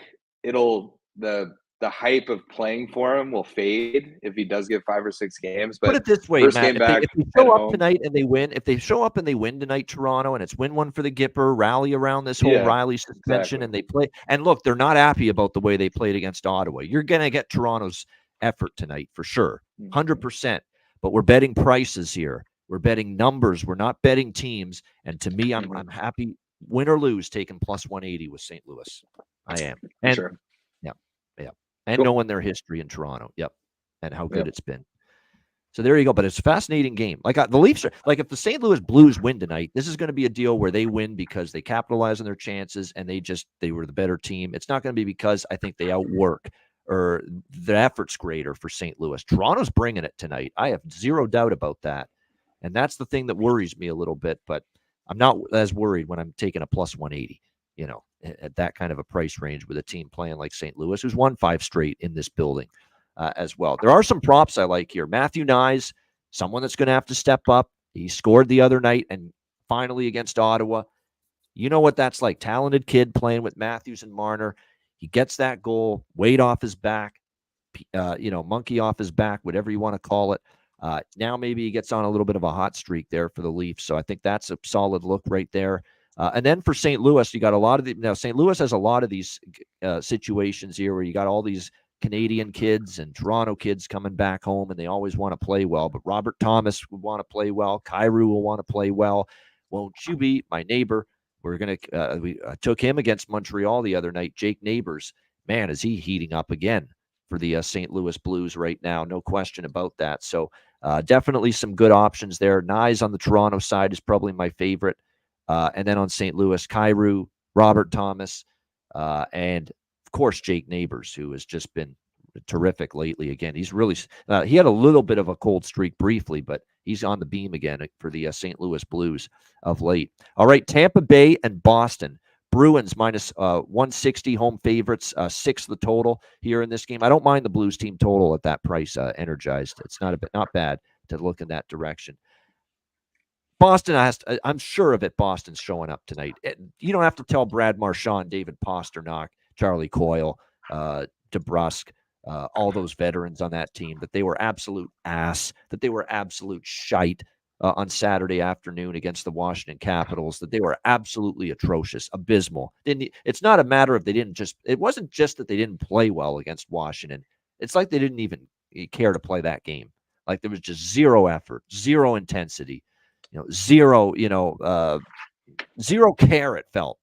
the hype of playing for him will fade if he does get 5 or 6 games. Put But it this way, first Matt. game back If they at show up home, tonight and they win, if they show up and they win tonight, Toronto, and it's win one for the Gipper, rally around this whole yeah, Riley suspension, exactly. and they play. And look, they're not happy about the way they played against Ottawa. You're going to get Toronto's effort tonight for sure, Mhm. 100%. But we're betting prices here. We're betting numbers. We're not betting teams. And to me, I'm Mhm. happy, win or lose, taking plus 180 with St. Louis. I am. For And sure. yeah, yeah, and Cool. knowing their history in Toronto. Yep, and how good Yep. it's been. So there you go. But it's a fascinating game. Like the Leafs are like, if the St. Louis Blues win tonight, this is going to be a deal where they win because they capitalize on their chances and they were the better team. It's not going to be because I think they outwork or the effort's greater for St. Louis. Toronto's bringing it tonight. I have zero doubt about that. And that's the thing that worries me a little bit, but I'm not as worried when I'm taking a plus 180, at that kind of a price range with a team playing like St. Louis, who's won 5 straight in this building as well. There are some props I like here. Matthew Nyes, someone that's going to have to step up. He scored the other night and finally against Ottawa. You know what that's like. Talented kid playing with Matthews and Marner. He gets that goal, weight off his back, monkey off his back, whatever you want to call it. Now maybe he gets on a little bit of a hot streak there for the Leafs. So I think that's a solid look right there. And then for St. Louis, you got a lot of now St. Louis has a lot of these situations here where you got all these Canadian kids and Toronto kids coming back home, and they always want to play well. But Robert Thomas would want to play well. Kyrou will want to play well. Won't you be my neighbor? We're gonna we took him against Montreal the other night. Jake Neighbors, man, is he heating up again for the St. Louis Blues right now? No question about that. So definitely some good options there. Nyes on the Toronto side is probably my favorite, and then on St. Louis, Kyrou, Robert Thomas, and of course Jake Neighbors, who has just been terrific lately. Again, he's really he had a little bit of a cold streak briefly, but he's on the beam again for the St. Louis Blues of late. All right, Tampa Bay and Boston. Bruins minus 160 home favorites, 6 the total here in this game. I don't mind the Blues team total at that price, energized. It's not bad to look in that direction. Boston, I'm sure of it. Boston's showing up tonight. You don't have to tell Brad Marchand, David Pasternak, Charlie Coyle, DeBrusque, all those veterans on that team that they were absolute ass, that they were absolute shite on Saturday afternoon against the Washington Capitals, that they were absolutely atrocious, abysmal. It's not a matter of it wasn't just that they didn't play well against Washington. It's like they didn't even care to play that game. Like there was just zero effort, zero intensity, zero care it felt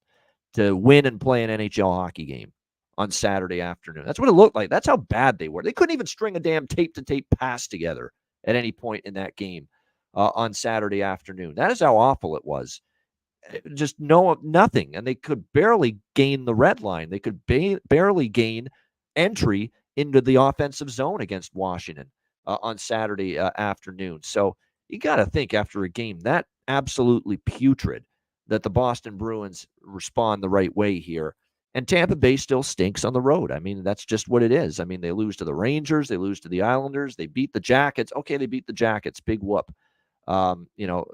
to win and play an NHL hockey game on Saturday afternoon. That's what it looked like. That's how bad they were. They couldn't even string a damn tape-to-tape pass together at any point in that game on Saturday afternoon. That is how awful it was. Just nothing. And they could barely gain the red line. They could barely gain entry into the offensive zone against Washington on Saturday afternoon. So you got to think after a game that absolutely putrid that the Boston Bruins respond the right way here And Tampa Bay still stinks on the road. I mean, that's just what it is. I mean, they lose to the Rangers, they lose to the Islanders, they beat the Jackets. Okay, they beat the Jackets, big whoop. You know,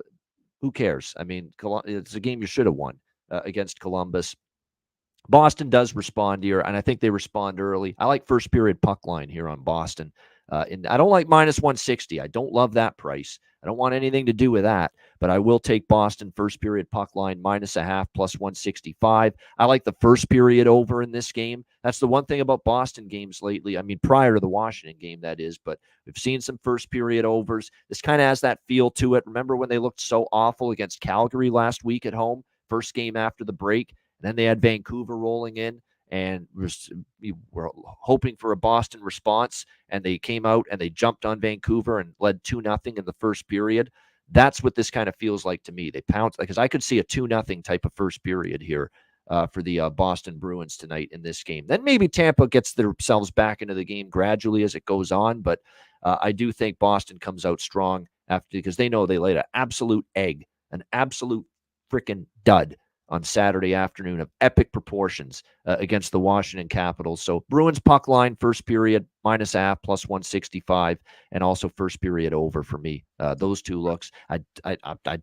who cares? I mean, it's a game you should have won against Columbus. Boston does respond here, and I think they respond early. I like first period puck line here on Boston. And I don't like minus 160. I don't love that price. I don't want anything to do with that, but I will take Boston first period puck line minus a half plus 165. I like the first period over in this game. That's the one thing about Boston games lately. I mean, prior to the Washington game, that is, but we've seen some first period overs. This kind of has that feel to it. Remember when they looked so awful against Calgary last week at home, first game after the break? And then they had Vancouver rolling in, and we were hoping for a Boston response, and they came out and they jumped on Vancouver and led 2-0 in the first period. That's what this kind of feels like to me. They pounced, because I could see a 2-0 type of first period here for the Boston Bruins tonight in this game. Then maybe Tampa gets themselves back into the game gradually as it goes on, but I do think Boston comes out strong because they know they laid an absolute egg, an absolute freaking dud on Saturday afternoon of epic proportions against the Washington Capitals. So Bruins puck line, first period, minus a half, plus 165, and also first period over for me. Those two looks. I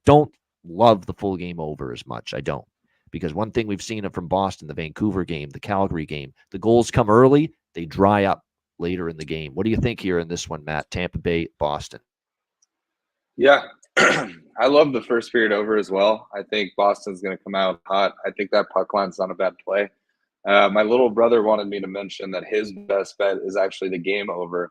don't love the full game over as much. I don't. Because one thing we've seen from Boston, the Vancouver game, the Calgary game, the goals come early, they dry up later in the game. What do you think here in this one, Matt? Tampa Bay, Boston. Yeah, I love the first period over as well. I think Boston's going to come out hot. I think that puck line's not a bad play. My little brother wanted me to mention that his best bet is actually the game over.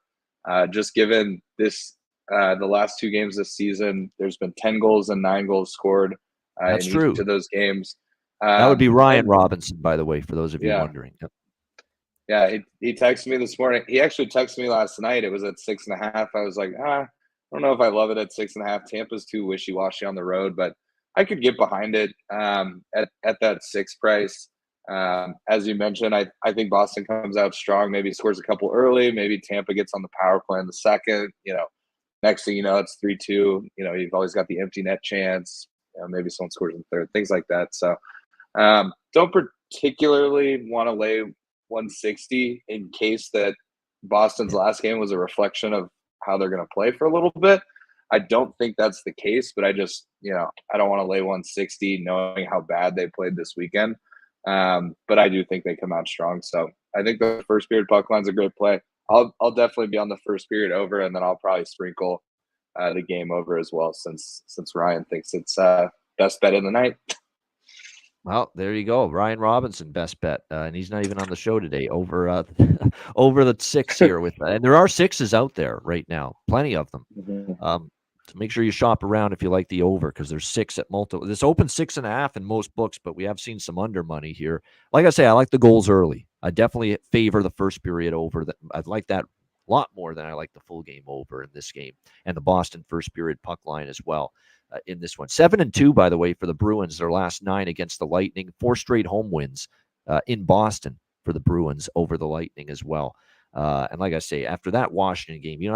Just given this, the last two games this season, there's been 10 goals and 9 goals scored That's in true. each of those games. That would be Ryan Robinson, by the way, for those of you wondering. Yep. Yeah, he texted me this morning. He actually texted me last night. It was at 6.5. I was like, I don't know if I love it at 6.5. Tampa's too wishy-washy on the road, but I could get behind it at that 6 price. As you mentioned, I think Boston comes out strong, maybe scores a couple early, maybe Tampa gets on the power play in the second. Next thing you know, it's 3-2. You've always got the empty net chance. Maybe someone scores in third, things like that. So don't particularly want to lay 160 in case that Boston's last game was a reflection of how they're going to play for a little bit. I don't think that's the case, but I just, I don't want to lay 160 knowing how bad they played this weekend. But I do think they come out strong. So I think the first period puck line's a great play. I'll definitely be on the first period over, and then I'll probably sprinkle the game over as well, since Ryan thinks it's best bet in the night. Well, there you go. Ryan Robinson, best bet. And he's not even on the show today. Over over the 6 here with and there are 6s out there right now. Plenty of them. Mm-hmm. So make sure you shop around if you like the over, because there's 6 at multiple. This open 6.5 in most books, but we have seen some under money here. Like I say, I like the goals early. I definitely favor the first period over. I'd like that a lot more than I like the full game over in this game, and the Boston first period puck line as well. In this one, 7-2, by the way, for the Bruins. Their last 9 against the Lightning, 4 straight home wins in Boston for the Bruins over the Lightning as well. And like I say, after that Washington game, you don't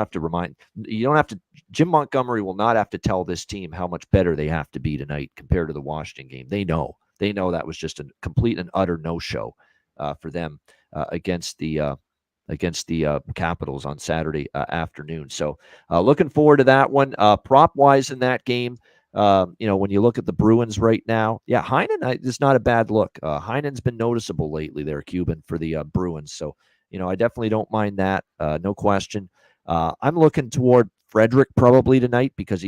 have to. Jim Montgomery will not have to tell this team how much better they have to be tonight compared to the Washington game. They know that was just a complete and utter no-show for them against the Capitals on Saturday afternoon. So looking forward to that one. Prop-wise in that game, when you look at the Bruins right now, Heinen is not a bad look. Heinen's been noticeable lately there, Cuban, for the Bruins. So, I definitely don't mind that, no question. I'm looking toward Frederick probably tonight, because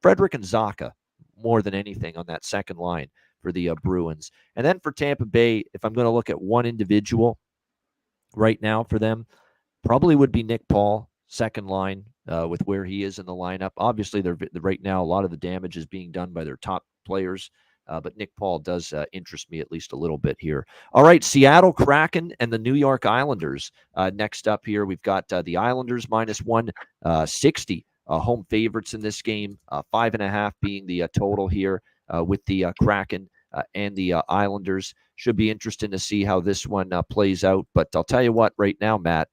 Frederick and Zacha more than anything on that second line for the Bruins. And then for Tampa Bay, if I'm going to look at one individual right now for them, probably would be Nick Paul, second line, with where he is in the lineup. Obviously, right now, a lot of the damage is being done by their top players, but Nick Paul does interest me at least a little bit here. All right, Seattle Kraken and the New York Islanders. Next up here, we've got the Islanders minus 160 home favorites in this game, 5.5 being the total here with the Kraken. And the Islanders. Should be interesting to see how this one plays out. But I'll tell you what, right now, Matt,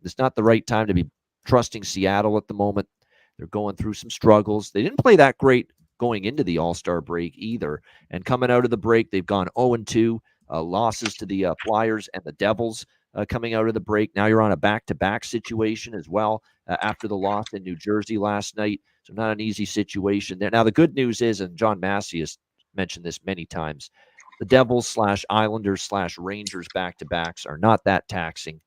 it's not the right time to be trusting Seattle at the moment. They're going through some struggles. They didn't play that great going into the All-Star break either. And coming out of the break, they've gone 0-2 losses to the Flyers and the Devils coming out of the break. Now you're on a back-to-back situation as well after the loss in New Jersey last night. So not an easy situation there. Now the good news is, and John Massey has mentioned this many times, the Devils / Islanders / Rangers back-to-backs are not that taxing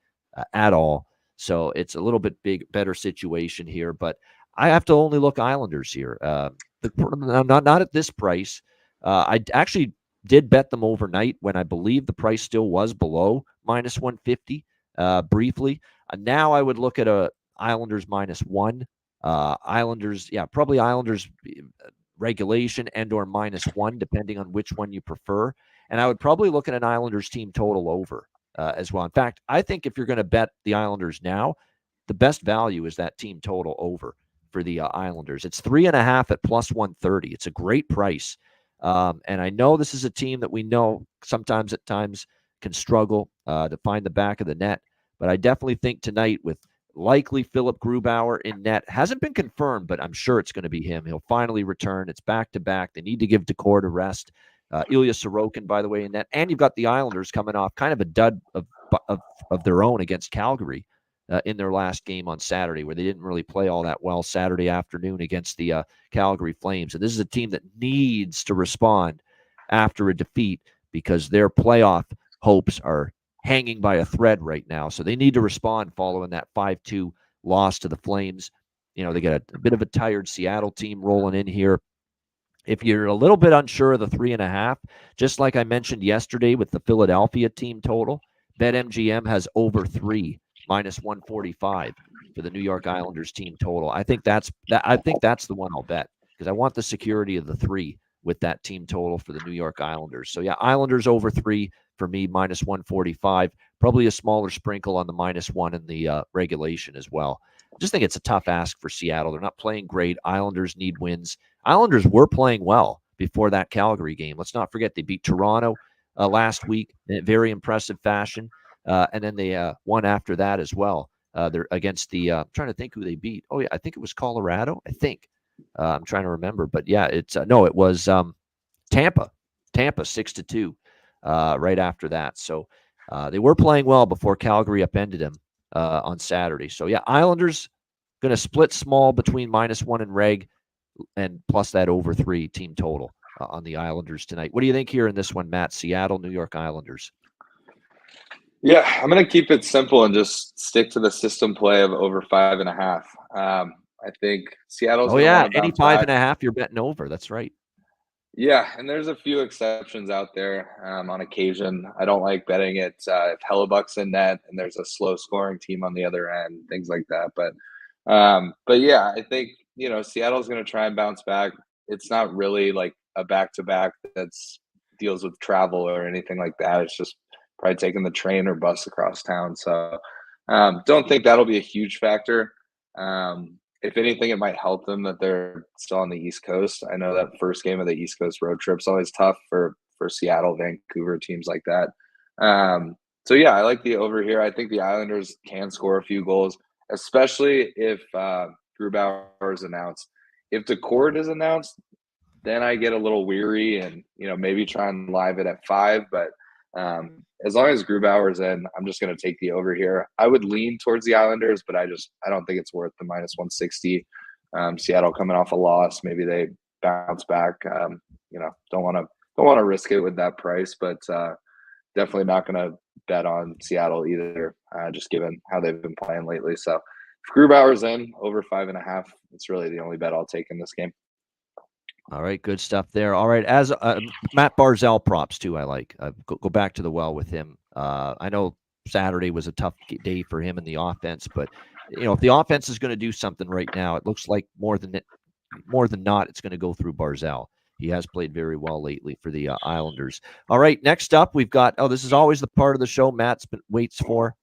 at all. So it's a little bit better situation here. But I have to only look Islanders here. Not at this price. I actually did bet them overnight when I believe the price still was below minus 150 briefly. Now I would look at a Islanders -1. Islanders, probably Islanders regulation and or -1, depending on which one you prefer. And I would probably look at an Islanders team total over as well. In fact, I think if you're going to bet the Islanders now, the best value is that team total over for the Islanders. It's 3.5 at +130. It's a great price. And I know this is a team that we know sometimes at times can struggle to find the back of the net. But I definitely think tonight with likely Philip Grubauer in net, hasn't been confirmed, but I'm sure it's going to be him. He'll finally return. It's back-to-back. They need to give Decor a rest. Ilya Sorokin, by the way, in net. And you've got the Islanders coming off kind of a dud of their own against Calgary in their last game on Saturday, where they didn't really play all that well Saturday afternoon against the Calgary Flames. And this is a team that needs to respond after a defeat because their playoff hopes are hanging by a thread right now. So they need to respond following that 5-2 loss to the Flames. They get a bit of a tired Seattle team rolling in here. If you're a little bit unsure of the 3.5, just like I mentioned yesterday with the Philadelphia team total, BetMGM has over 3 -145 for the New York Islanders team total. I think that's the one I'll bet because I want the security of the 3 with that team total for the New York Islanders. So Islanders over 3 for me, -145. Probably a smaller sprinkle on the -1 in the regulation as well. I just think it's a tough ask for Seattle. They're not playing great. Islanders need wins. Islanders were playing well before that Calgary game. Let's not forget they beat Toronto last week in a very impressive fashion. And then they won after that as well. They're against the I'm trying to think who they beat. Oh, yeah, I think it was Colorado. I think. I'm trying to remember. But, it's no, it was Tampa. Tampa 6-2 right after that. So they were playing well before Calgary upended them on Saturday. So, Islanders going to split small between -1 and reg and plus that over 3 team total on the Islanders tonight. What do you think here in this one, Matt? Seattle, New York Islanders. Yeah, I'm going to keep it simple and just stick to the system play of over 5.5. I think Seattle's any 5.5 you're betting over. That's right. Yeah, and there's a few exceptions out there on occasion. I don't like betting it if Hellebuck's in net and there's a slow scoring team on the other end, things like that. But I think Seattle's going to try and bounce back. It's not really like a back-to-back that's deals with travel or anything like that. It's just probably taking the train or bus across town. So don't think that'll be a huge factor. If anything, it might help them that they're still on the East Coast. I know that first game of the East Coast road trip is always tough for Seattle, Vancouver, teams like that. I like the over here. I think the Islanders can score a few goals, especially if Grubauer is announced. If Decor is announced, then I get a little weary and maybe try and live it at 5. But as long as Grubauer's in, I'm just going to take the over here. I would lean towards the Islanders, but I don't think it's worth the -160. Seattle coming off a loss, maybe they bounce back. Don't want to risk it with that price, but definitely not going to bet on Seattle either, just given how they've been playing lately. So if Grubauer's in over 5.5, it's really the only bet I'll take in this game. All right, good stuff there. All right, as Matt Barzal props too, I like. Go back to the well with him. I know Saturday was a tough day for him in the offense, but if the offense is going to do something right now, it looks like more than not, it's going to go through Barzal. He has played very well lately for the Islanders. All right, next up, we've got, this is always the part of the show Matt's waits for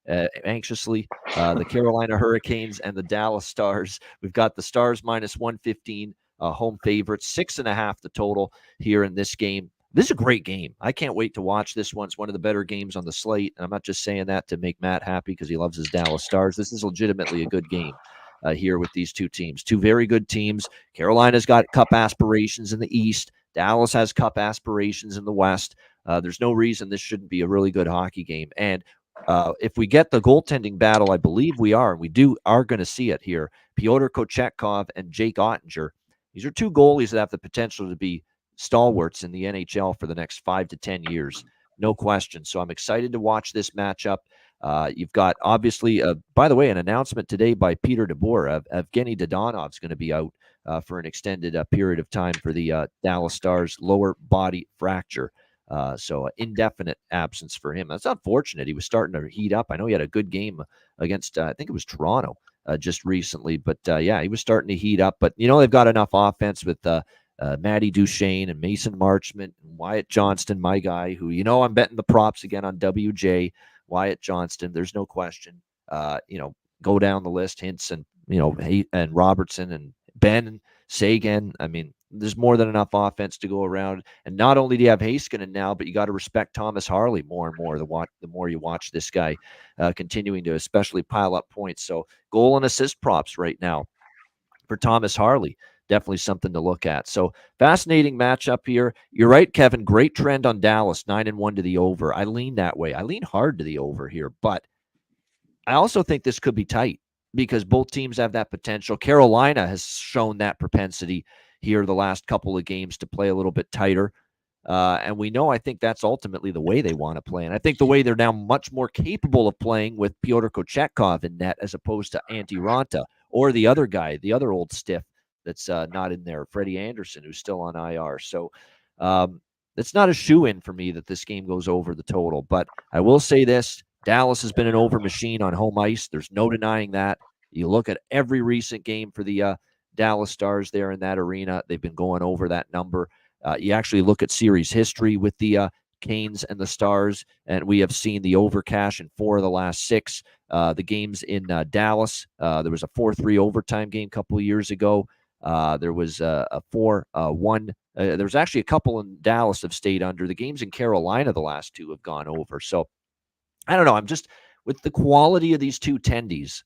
anxiously, the Carolina Hurricanes and the Dallas Stars. We've got the Stars -115. Home favorites, 6.5 the total here in this game. This is a great game. I can't wait to watch this one. It's one of the better games on the slate. And I'm not just saying that to make Matt happy because he loves his Dallas Stars. This is legitimately a good game here with these two teams. Two very good teams. Carolina's got cup aspirations in the East. Dallas has cup aspirations in the West. There's no reason this shouldn't be a really good hockey game. And if we get the goaltending battle, I believe we are, and we are going to see it here. Pyotr Kochetkov and Jake Ottinger. These are two goalies that have the potential to be stalwarts in the NHL for the next 5 to 10 years. No question. So I'm excited to watch this matchup. You've got, obviously, by the way, an announcement today by Peter DeBoer. Evgeny Dodonov's going to be out for an extended period of time for the Dallas Stars lower body fracture. So indefinite absence for him. That's unfortunate. He was starting to heat up. I know he had a good game against, I think it was Toronto just recently. But yeah, he was starting to heat up. But, they've got enough offense with Matty Duchene and Mason Marchment and Wyatt Johnston, my guy, who, I'm betting the props again on WJ. Wyatt Johnston, there's no question. Go down the list, Hintz and, and Robertson and Ben and Sagan. I mean, there's more than enough offense to go around. And not only do you have Heiskanen now, but you got to respect Thomas Harley more and more the more you watch this guy continuing to especially pile up points. So goal and assist props right now for Thomas Harley. Definitely something to look at. So fascinating matchup here. You're right, Kevin. Great trend on Dallas, 9-1 to the over. I lean that way. I lean hard to the over here, but I also think this could be tight because both teams have that potential. Carolina has shown that propensity here the last couple of games to play a little bit tighter. And we know, I think that's ultimately the way they want to play. And I think the way they're now much more capable of playing with Pyotr Kochetkov in net as opposed to Antti Ranta or the other guy, the other old stiff that's not in there, Freddie Anderson, who's still on IR. So it's not a shoe-in for me that this game goes over the total. But I will say this, Dallas has been an over machine on home ice. There's no denying that. You look at every recent game for the Dallas Stars there in that arena. They've been going over that number. You actually look at series history with the Canes and the Stars, and we have seen the over cash in 4 of the last 6. The games in Dallas, there was a 4-3 overtime game a couple of years ago. There was a 4-1. There was actually a couple in Dallas have stayed under. The games in Carolina, the last 2 have gone over. So I don't know. I'm just, with the quality of these two tendies,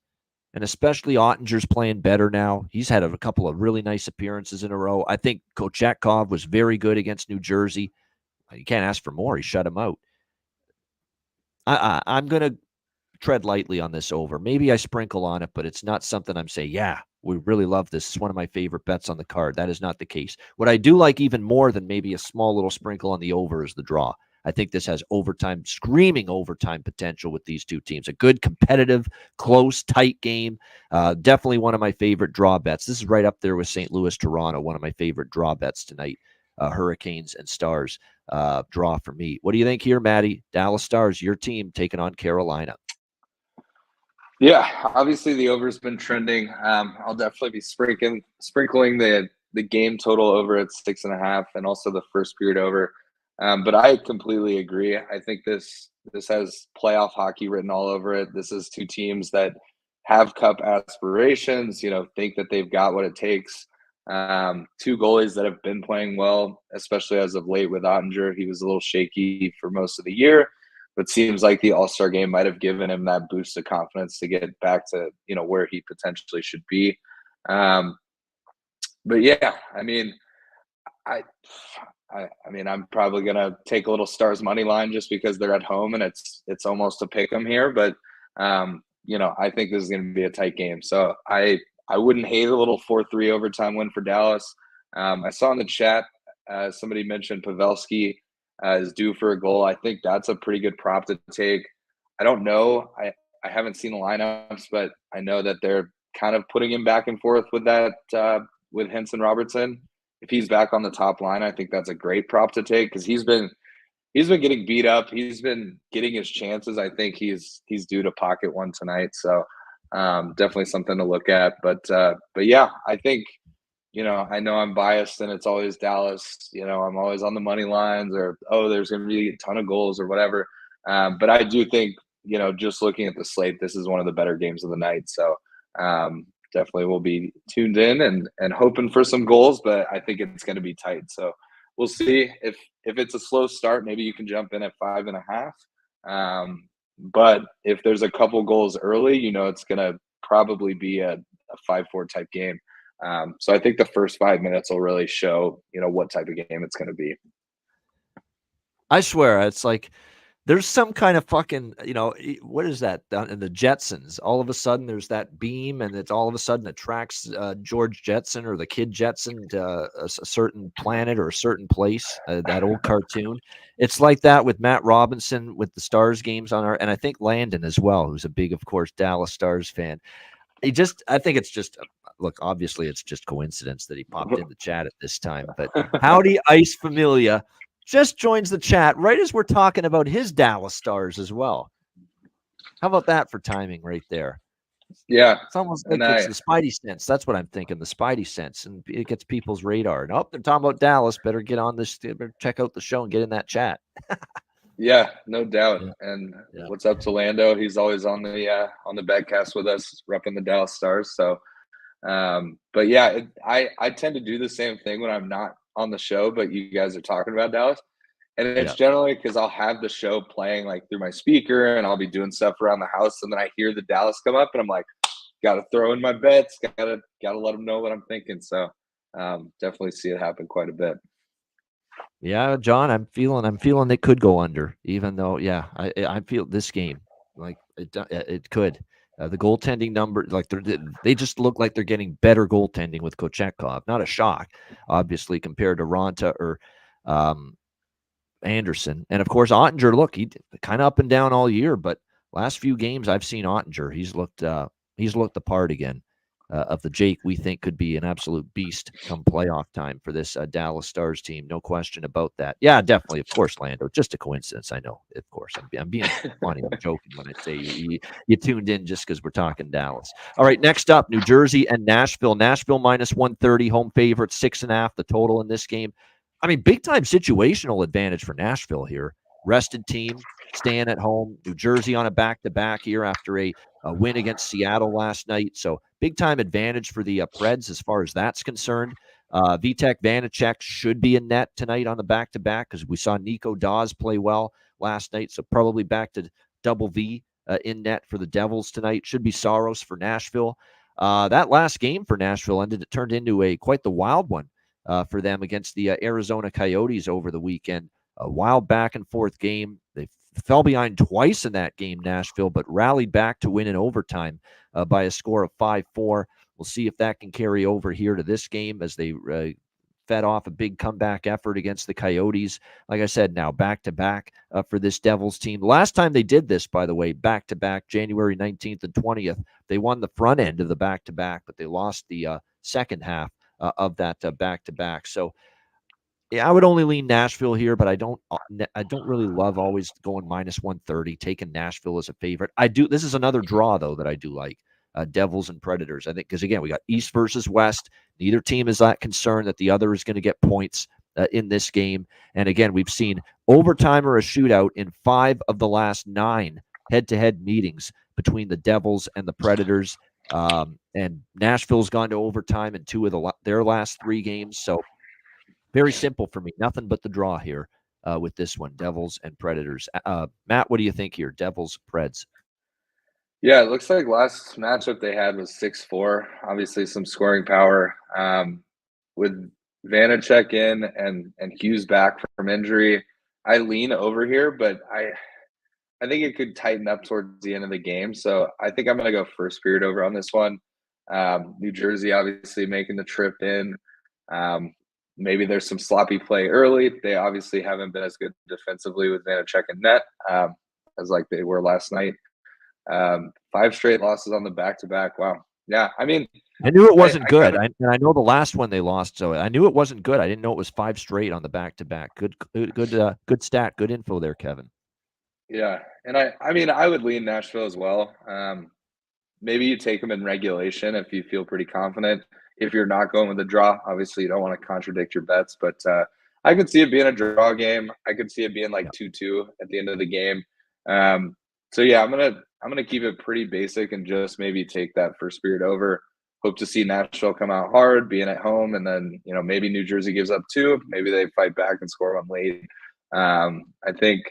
and especially Ottinger's playing better now. He's had a couple of really nice appearances in a row. I think Kochetkov was very good against New Jersey. You can't ask for more. He shut him out. I'm going to tread lightly on this over. Maybe I sprinkle on it, but it's not something I'm saying, yeah, we really love this. It's one of my favorite bets on the card. That is not the case. What I do like even more than maybe a small little sprinkle on the over is the draw. I think this has screaming overtime potential with these two teams. A good, competitive, close, tight game. Definitely one of my favorite draw bets. This is right up there with St. Louis, Toronto, one of my favorite draw bets tonight. Hurricanes and Stars draw for me. What do you think here, Maddie? Dallas Stars, your team taking on Carolina. Yeah, obviously the over's been trending. I'll definitely be sprinkling the game total over at 6.5 and also the first period over. But I completely agree. I think this has playoff hockey written all over it. This is two teams that have cup aspirations, think that they've got what it takes. Two goalies that have been playing well, especially as of late with Ottinger. He was a little shaky for most of the year, but seems like the All-Star game might have given him that boost of confidence to get back to, where he potentially should be. But yeah, I mean, I'm probably gonna take a little Stars money line just because they're at home and it's almost a pick 'em here. But I think this is gonna be a tight game. So I wouldn't hate a little 4-3 overtime win for Dallas. I saw in the chat somebody mentioned Pavelski is due for a goal. I think that's a pretty good prop to take. I don't know. I haven't seen the lineups, but I know that they're kind of putting him back and forth with that with Hintz and Robertson. If he's back on the top line, I think that's a great prop to take because he's been getting beat up. He's been getting his chances. I think he's due to pocket one tonight. So definitely something to look at. But yeah, I think, I know I'm biased and it's always Dallas. I'm always on the money lines or, there's going to be a ton of goals or whatever. But I do think, just looking at the slate, this is one of the better games of the night. So definitely will be tuned in and hoping for some goals, but I think it's going to be tight. So we'll see if it's a slow start, maybe you can jump in at 5.5. But if there's a couple goals early, it's going to probably be a 5-4 type game. So I think the first 5 minutes will really show, what type of game it's going to be. I swear, it's like there's some kind of fucking, what is that in the Jetsons? All of a sudden, there's that beam, and it's all of a sudden attracts George Jetson or the kid Jetson to a certain planet or a certain place. That old cartoon. It's like that with Matt Robinson with the Stars games on our, and I think Landon as well, who's a big, of course, Dallas Stars fan. I think it's just look. Obviously, it's just coincidence that he popped in the chat at this time. But howdy, Ice Familia just joins the chat right as we're talking about his Dallas Stars as well. How about that for timing right there? Yeah, it's almost like it's the Spidey sense. That's what I'm thinking. The Spidey sense, and it gets people's radar. And they're talking about Dallas. Better get on this. Better check out the show and get in that chat. Yeah, no doubt. Yeah. And Yeah. what's up to Lando? He's always on the Betcast with us, repping the Dallas Stars. So, but yeah, I tend to do the same thing when I'm not on the show, but you guys are talking about Dallas, and it's generally because I'll have the show playing like through my speaker, and I'll be doing stuff around the house, and then I hear the Dallas come up, and I'm like, got to throw in my bets, gotta let them know what I'm thinking. So, definitely see it happen quite a bit. Yeah, John, I'm feeling it could go under, even though, I feel this game like it could. The goaltending number, like they just look like they're getting better goaltending with Kochetkov. Not a shock, obviously, compared to Ronta or Anderson, and of course Ottinger. Look, he kind of up and down all year, but last few games I've seen Ottinger. He's looked the part again. Of the Jake we think could be an absolute beast come playoff time for this Dallas Stars team. No question about that. Yeah, definitely. Of course, Lando. Just a coincidence. I know. Of course. I'm being funny. I'm joking when I say you tuned in just because we're talking Dallas. All right, next up, New Jersey and Nashville. Nashville minus 130, home favorite, 6.5, the total in this game. I mean, big-time situational advantage for Nashville here. Rested team, staying at home. New Jersey on a back-to-back here after a win against Seattle last night. So big-time advantage for the Preds as far as that's concerned. Vitek Vanacek should be in net tonight on the back-to-back because we saw Nico Dawes play well last night. So probably back to double V in net for the Devils tonight. Should be Saros for Nashville. That last game for Nashville turned into quite the wild one for them against the Arizona Coyotes over the weekend. A wild back-and-forth game. They fell behind twice in that game, Nashville, but rallied back to win in overtime by a score of 5-4. We'll see if that can carry over here to this game as they fed off a big comeback effort against the Coyotes. Like I said, now back-to-back for this Devils team. The last time they did this, by the way, back-to-back, January 19th and 20th, they won the front end of the back-to-back, but they lost the second half of that back-to-back. So, yeah, I would only lean Nashville here, but I don't really love always going minus 130, taking Nashville as a favorite. I do. This is another draw though that I do like. Devils and Predators. I think because again we got East versus West. Neither team is that concerned that the other is going to get points in this game. And again, we've seen overtime or a shootout in 5 of the last 9 head-to-head meetings between the Devils and the Predators. And Nashville's gone to overtime in 2 of their last 3 games. So. Very simple for me. Nothing but the draw here with this one, Devils and Predators. Matt, what do you think here? Devils, Preds. Yeah, it looks like last matchup they had was 6-4. Obviously, some scoring power. With Vanacek in and Hughes back from injury, I lean over here, but I think it could tighten up towards the end of the game. So I think I'm going to go first period over on this one. New Jersey obviously making the trip in. Maybe there's some sloppy play early. They obviously haven't been as good defensively with Vanacek and net as like they were last night. 5 straight losses on the back-to-back. Wow. Yeah, I mean, I knew it wasn't good. I know the last one they lost, so I knew it wasn't good. I didn't know it was 5 straight on the back-to-back. Good stat, good info there, Kevin. Yeah, and I mean, I would lean Nashville as well. Maybe you take them in regulation if you feel pretty confident. If you're not going with a draw, obviously you don't want to contradict your bets, but I could see it being a draw game. I could see it being like 2-2 at the end of the game. So yeah, I'm gonna keep it pretty basic and just maybe take that first period over. Hope to see Nashville come out hard, being at home, and then maybe New Jersey gives up 2. Maybe they fight back and score one late. I think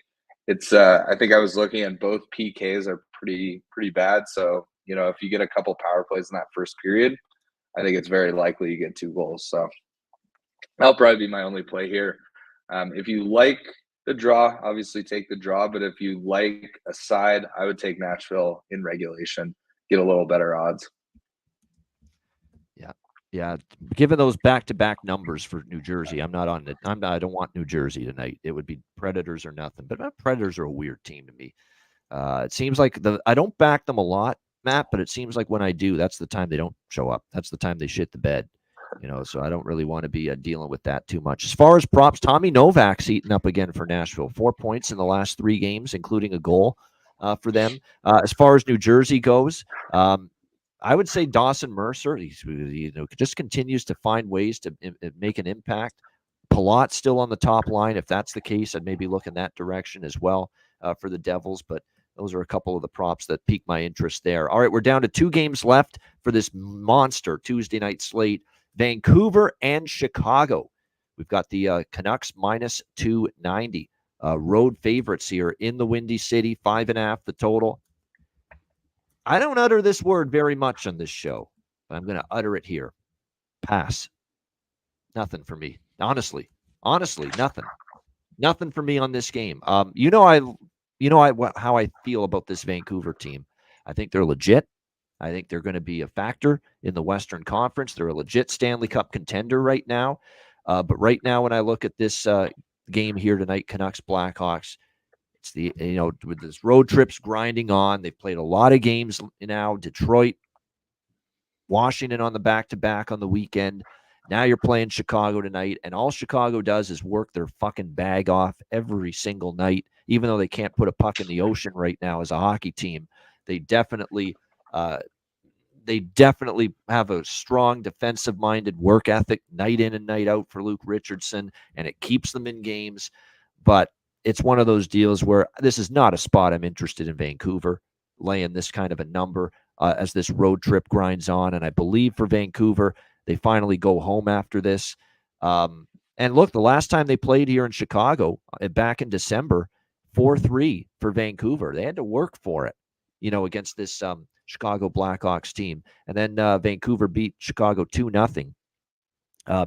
it's. I think I was looking at both PKs are pretty bad. So if you get a couple power plays in that first period, I think it's very likely you get 2 goals. So that'll probably be my only play here. If you like the draw, obviously take the draw. But if you like a side, I would take Nashville in regulation, get a little better odds. Yeah. Yeah. Given those back-to-back numbers for New Jersey, I'm not on it. I don't want New Jersey tonight. It would be Predators or nothing. But Predators are a weird team to me. It seems like I don't back them a lot, Matt, but it seems like when I do, that's the time they don't show up. That's the time they shit the bed. So I don't really want to be dealing with that too much. As far as props, Tommy Novak's eaten up again for Nashville. 4 points in the last 3 games, including a goal for them. As far as New Jersey goes, I would say Dawson Mercer. He just continues to find ways to make an impact. Palat still on the top line. If that's the case, I'd maybe look in that direction as well for the Devils. But those are a couple of the props that pique my interest there. All right, we're down to 2 games left for this monster Tuesday night slate. Vancouver and Chicago. We've got the Canucks minus 290. Road favorites here in the Windy City, 5.5 the total. I don't utter this word very much on this show, but I'm going to utter it here. Pass. Nothing for me. Honestly, nothing. Nothing for me on this game. How I feel about this Vancouver team. I think they're legit. I think they're going to be a factor in the Western Conference. They're a legit Stanley Cup contender right now. But right now, when I look at this game here tonight, Canucks Blackhawks, it's with this road trips grinding on. They've played a lot of games now. Detroit, Washington on the back-to-back on the weekend. Now you're playing Chicago tonight, and all Chicago does is work their fucking bag off every single night, even though they can't put a puck in the ocean right now as a hockey team. They definitely have a strong defensive-minded work ethic night in and night out for Luke Richardson, and it keeps them in games. But it's one of those deals where this is not a spot I'm interested in Vancouver, laying this kind of a number as this road trip grinds on. And I believe for Vancouver, they finally go home after this. And look, the last time they played here in Chicago, back in December, 4-3 for Vancouver. They had to work for it, against this Chicago Blackhawks team. And then Vancouver beat Chicago 2-0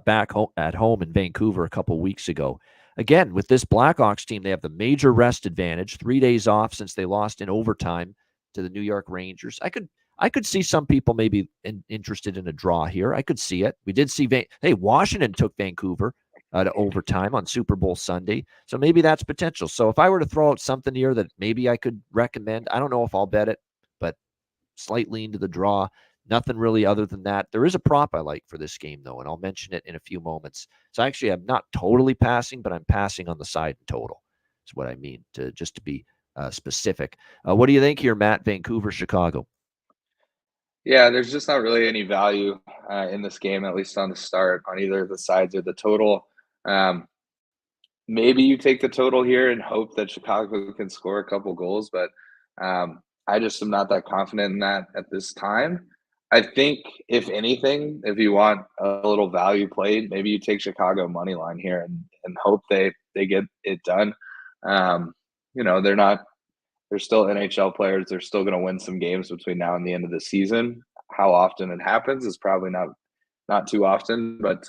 back at home in Vancouver a couple weeks ago. Again, with this Blackhawks team, they have the major rest advantage, 3 days off since they lost in overtime to the New York Rangers. I could see some people maybe interested in a draw here. I could see it. We did see Washington took Vancouver to overtime on Super Bowl Sunday. So maybe that's potential. So if I were to throw out something here that maybe I could recommend, I don't know if I'll bet it, but slightly into the draw. Nothing really other than that. There is a prop I like for this game, though, and I'll mention it in a few moments. So actually, I'm not totally passing, but I'm passing on the side in total. Is what I mean, just to be specific. What do you think here, Matt? Vancouver, Chicago? Yeah, there's just not really any value in this game, at least on the start, on either of the sides or the total. Maybe you take the total here and hope that Chicago can score a couple goals, but I just am not that confident in that at this time. I think, if anything, if you want a little value played, maybe you take Chicago money line here and hope they get it done. They're still NHL players. They're still going to win some games between now and the end of the season. How often it happens is probably not too often, but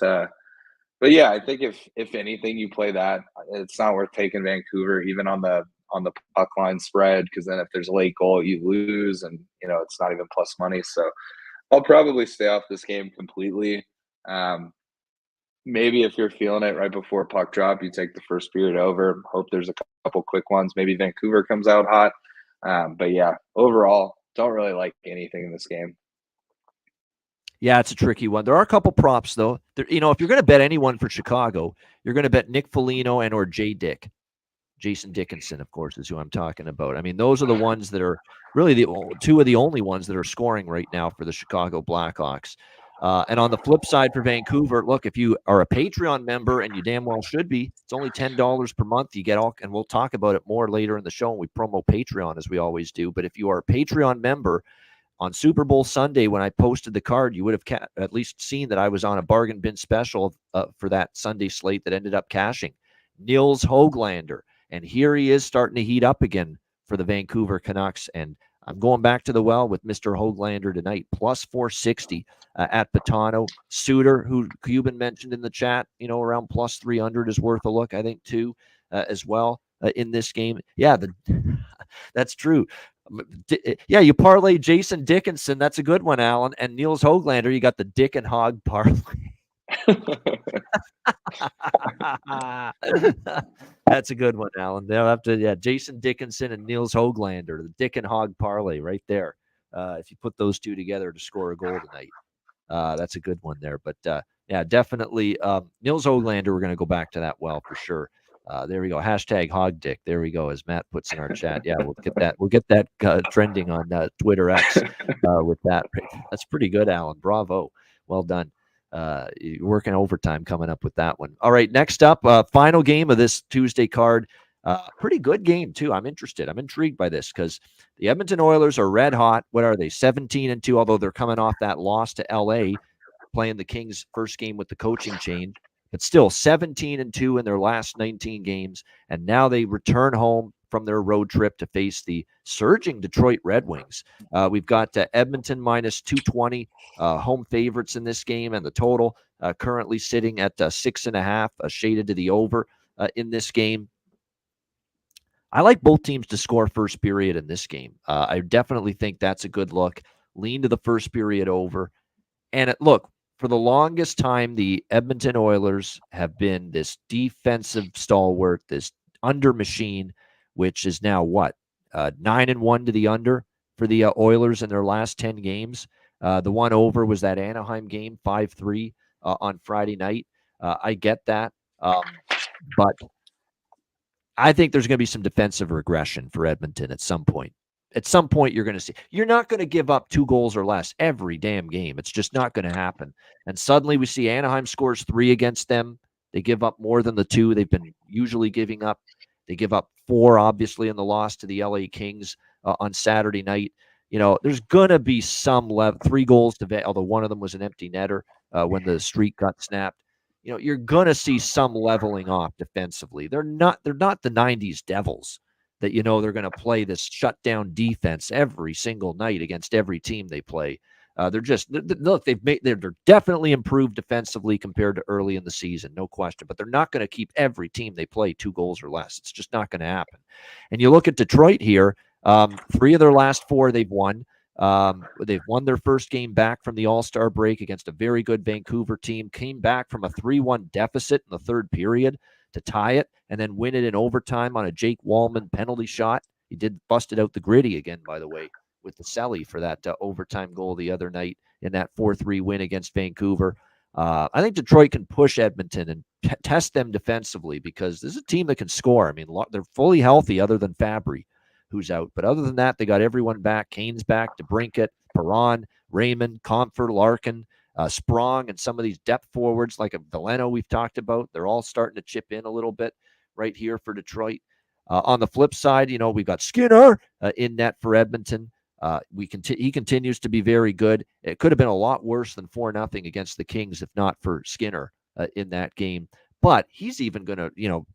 yeah, I think if anything, you play that. It's not worth taking Vancouver even on the puck line spread, because then if there's a late goal, you lose, and it's not even plus money. So I'll probably stay off this game completely. Maybe if you're feeling it right before puck drop, you take the first period over. Hope there's a couple quick ones. Maybe Vancouver comes out hot. But yeah, overall, don't really like anything in this game. Yeah, it's a tricky one. There are a couple props, though. If you're going to bet anyone for Chicago, you're going to bet Nick Foligno and or Jason Dickinson, of course, is who I'm talking about. I mean, those are the ones that are really the two of the only ones that are scoring right now for the Chicago Blackhawks. And on the flip side for Vancouver, look, if you are a Patreon member, and you damn well should be, it's only $10 per month. You get all, and we'll talk about it more later in the show, and we promo Patreon as we always do. But if you are a Patreon member, on Super Bowl Sunday, when I posted the card, you would have at least seen that I was on a bargain bin special for that Sunday slate that ended up cashing. Nils Höglander. And here he is starting to heat up again for the Vancouver Canucks. And I'm going back to the well with Mr. Höglander tonight, plus 460 at Patano. Suter, who Cuban mentioned in the chat, around plus 300 is worth a look, I think, too. as well in this game. Yeah, that's true. Yeah, you parlay Jason Dickinson. That's a good one, Alan. And Niels Hoglander, you got the Dick and Hog parlay. That's a good one, Alan. They'll have to, yeah, Jason Dickinson and Niels Hoglander, the Dick and Hog parlay right there. If you put those two together to score a goal tonight, that's a good one there. But yeah, definitely Niels Hoglander. We're going to go back to that well for sure. There we go. Hashtag Hog Dick. There we go. As Matt puts in our chat. Yeah, we'll get that. We'll get that trending on Twitter X with that. That's pretty good, Alan. Bravo. Well done. You're working overtime coming up with that one. All right, next up, final game of this Tuesday card. Pretty good game too. I'm interested. I'm intrigued by this because the Edmonton Oilers are red hot. What are they? 17-2, although they're coming off that loss to LA, playing the Kings' first game with the coaching change. But still 17-2 in their last 19 games. And now they return home from their road trip to face the surging Detroit Red Wings. We've got Edmonton minus 220 home favorites in this game, and the total currently sitting at 6.5, shaded to the over in this game. I like both teams to score first period in this game. I definitely think that's a good look. Lean to the first period over. And look, for the longest time, the Edmonton Oilers have been this defensive stalwart, this under machine, which is now what? 9-1 to the under for the Oilers in their last 10 games. The one over was that Anaheim game, 5-3 on Friday night. I get that. But I think there's going to be some defensive regression for Edmonton at some point. At some point, you're going to see. You're not going to give up 2 goals or less every damn game. It's just not going to happen. And suddenly we see Anaheim scores 3 against them. They give up more than the 2 they've been usually giving up. They give up 4, obviously, in the loss to the LA Kings on Saturday night. You know, there's going to be some 3 goals to, although one of them was an empty netter when the streak got snapped. You know, you're going to see some leveling off defensively. They're not the 90s Devils that, you know, they're going to play this shutdown defense every single night against every team they play. Look, they're definitely improved defensively compared to early in the season, no question, but they're not going to keep every team they play 2 goals or less. It's just not going to happen. And you look at Detroit here, 3 of their last 4 they've won. They've won their first game back from the All-Star break against a very good Vancouver team, came back from a 3-1 deficit in the third period to tie it, and then win it in overtime on a Jake Wallman penalty shot. He did busted out the gritty again, by the way, with the Selly for that overtime goal the other night in that 4-3 win against Vancouver. I think Detroit can push Edmonton and test them defensively because this is a team that can score. I mean, they're fully healthy other than Fabry, who's out. But other than that, they got everyone back. Kane's back, DeBrincat, Perron, Raymond, Comfort, Larkin, Sprong, and some of these depth forwards like a Veleno we've talked about. They're all starting to chip in a little bit right here for Detroit. On the flip side, you know, we've got Skinner in net for Edmonton. He continues to be very good. It could have been a lot worse than 4-0 against the Kings if not for Skinner in that game. But he's even going to, you know,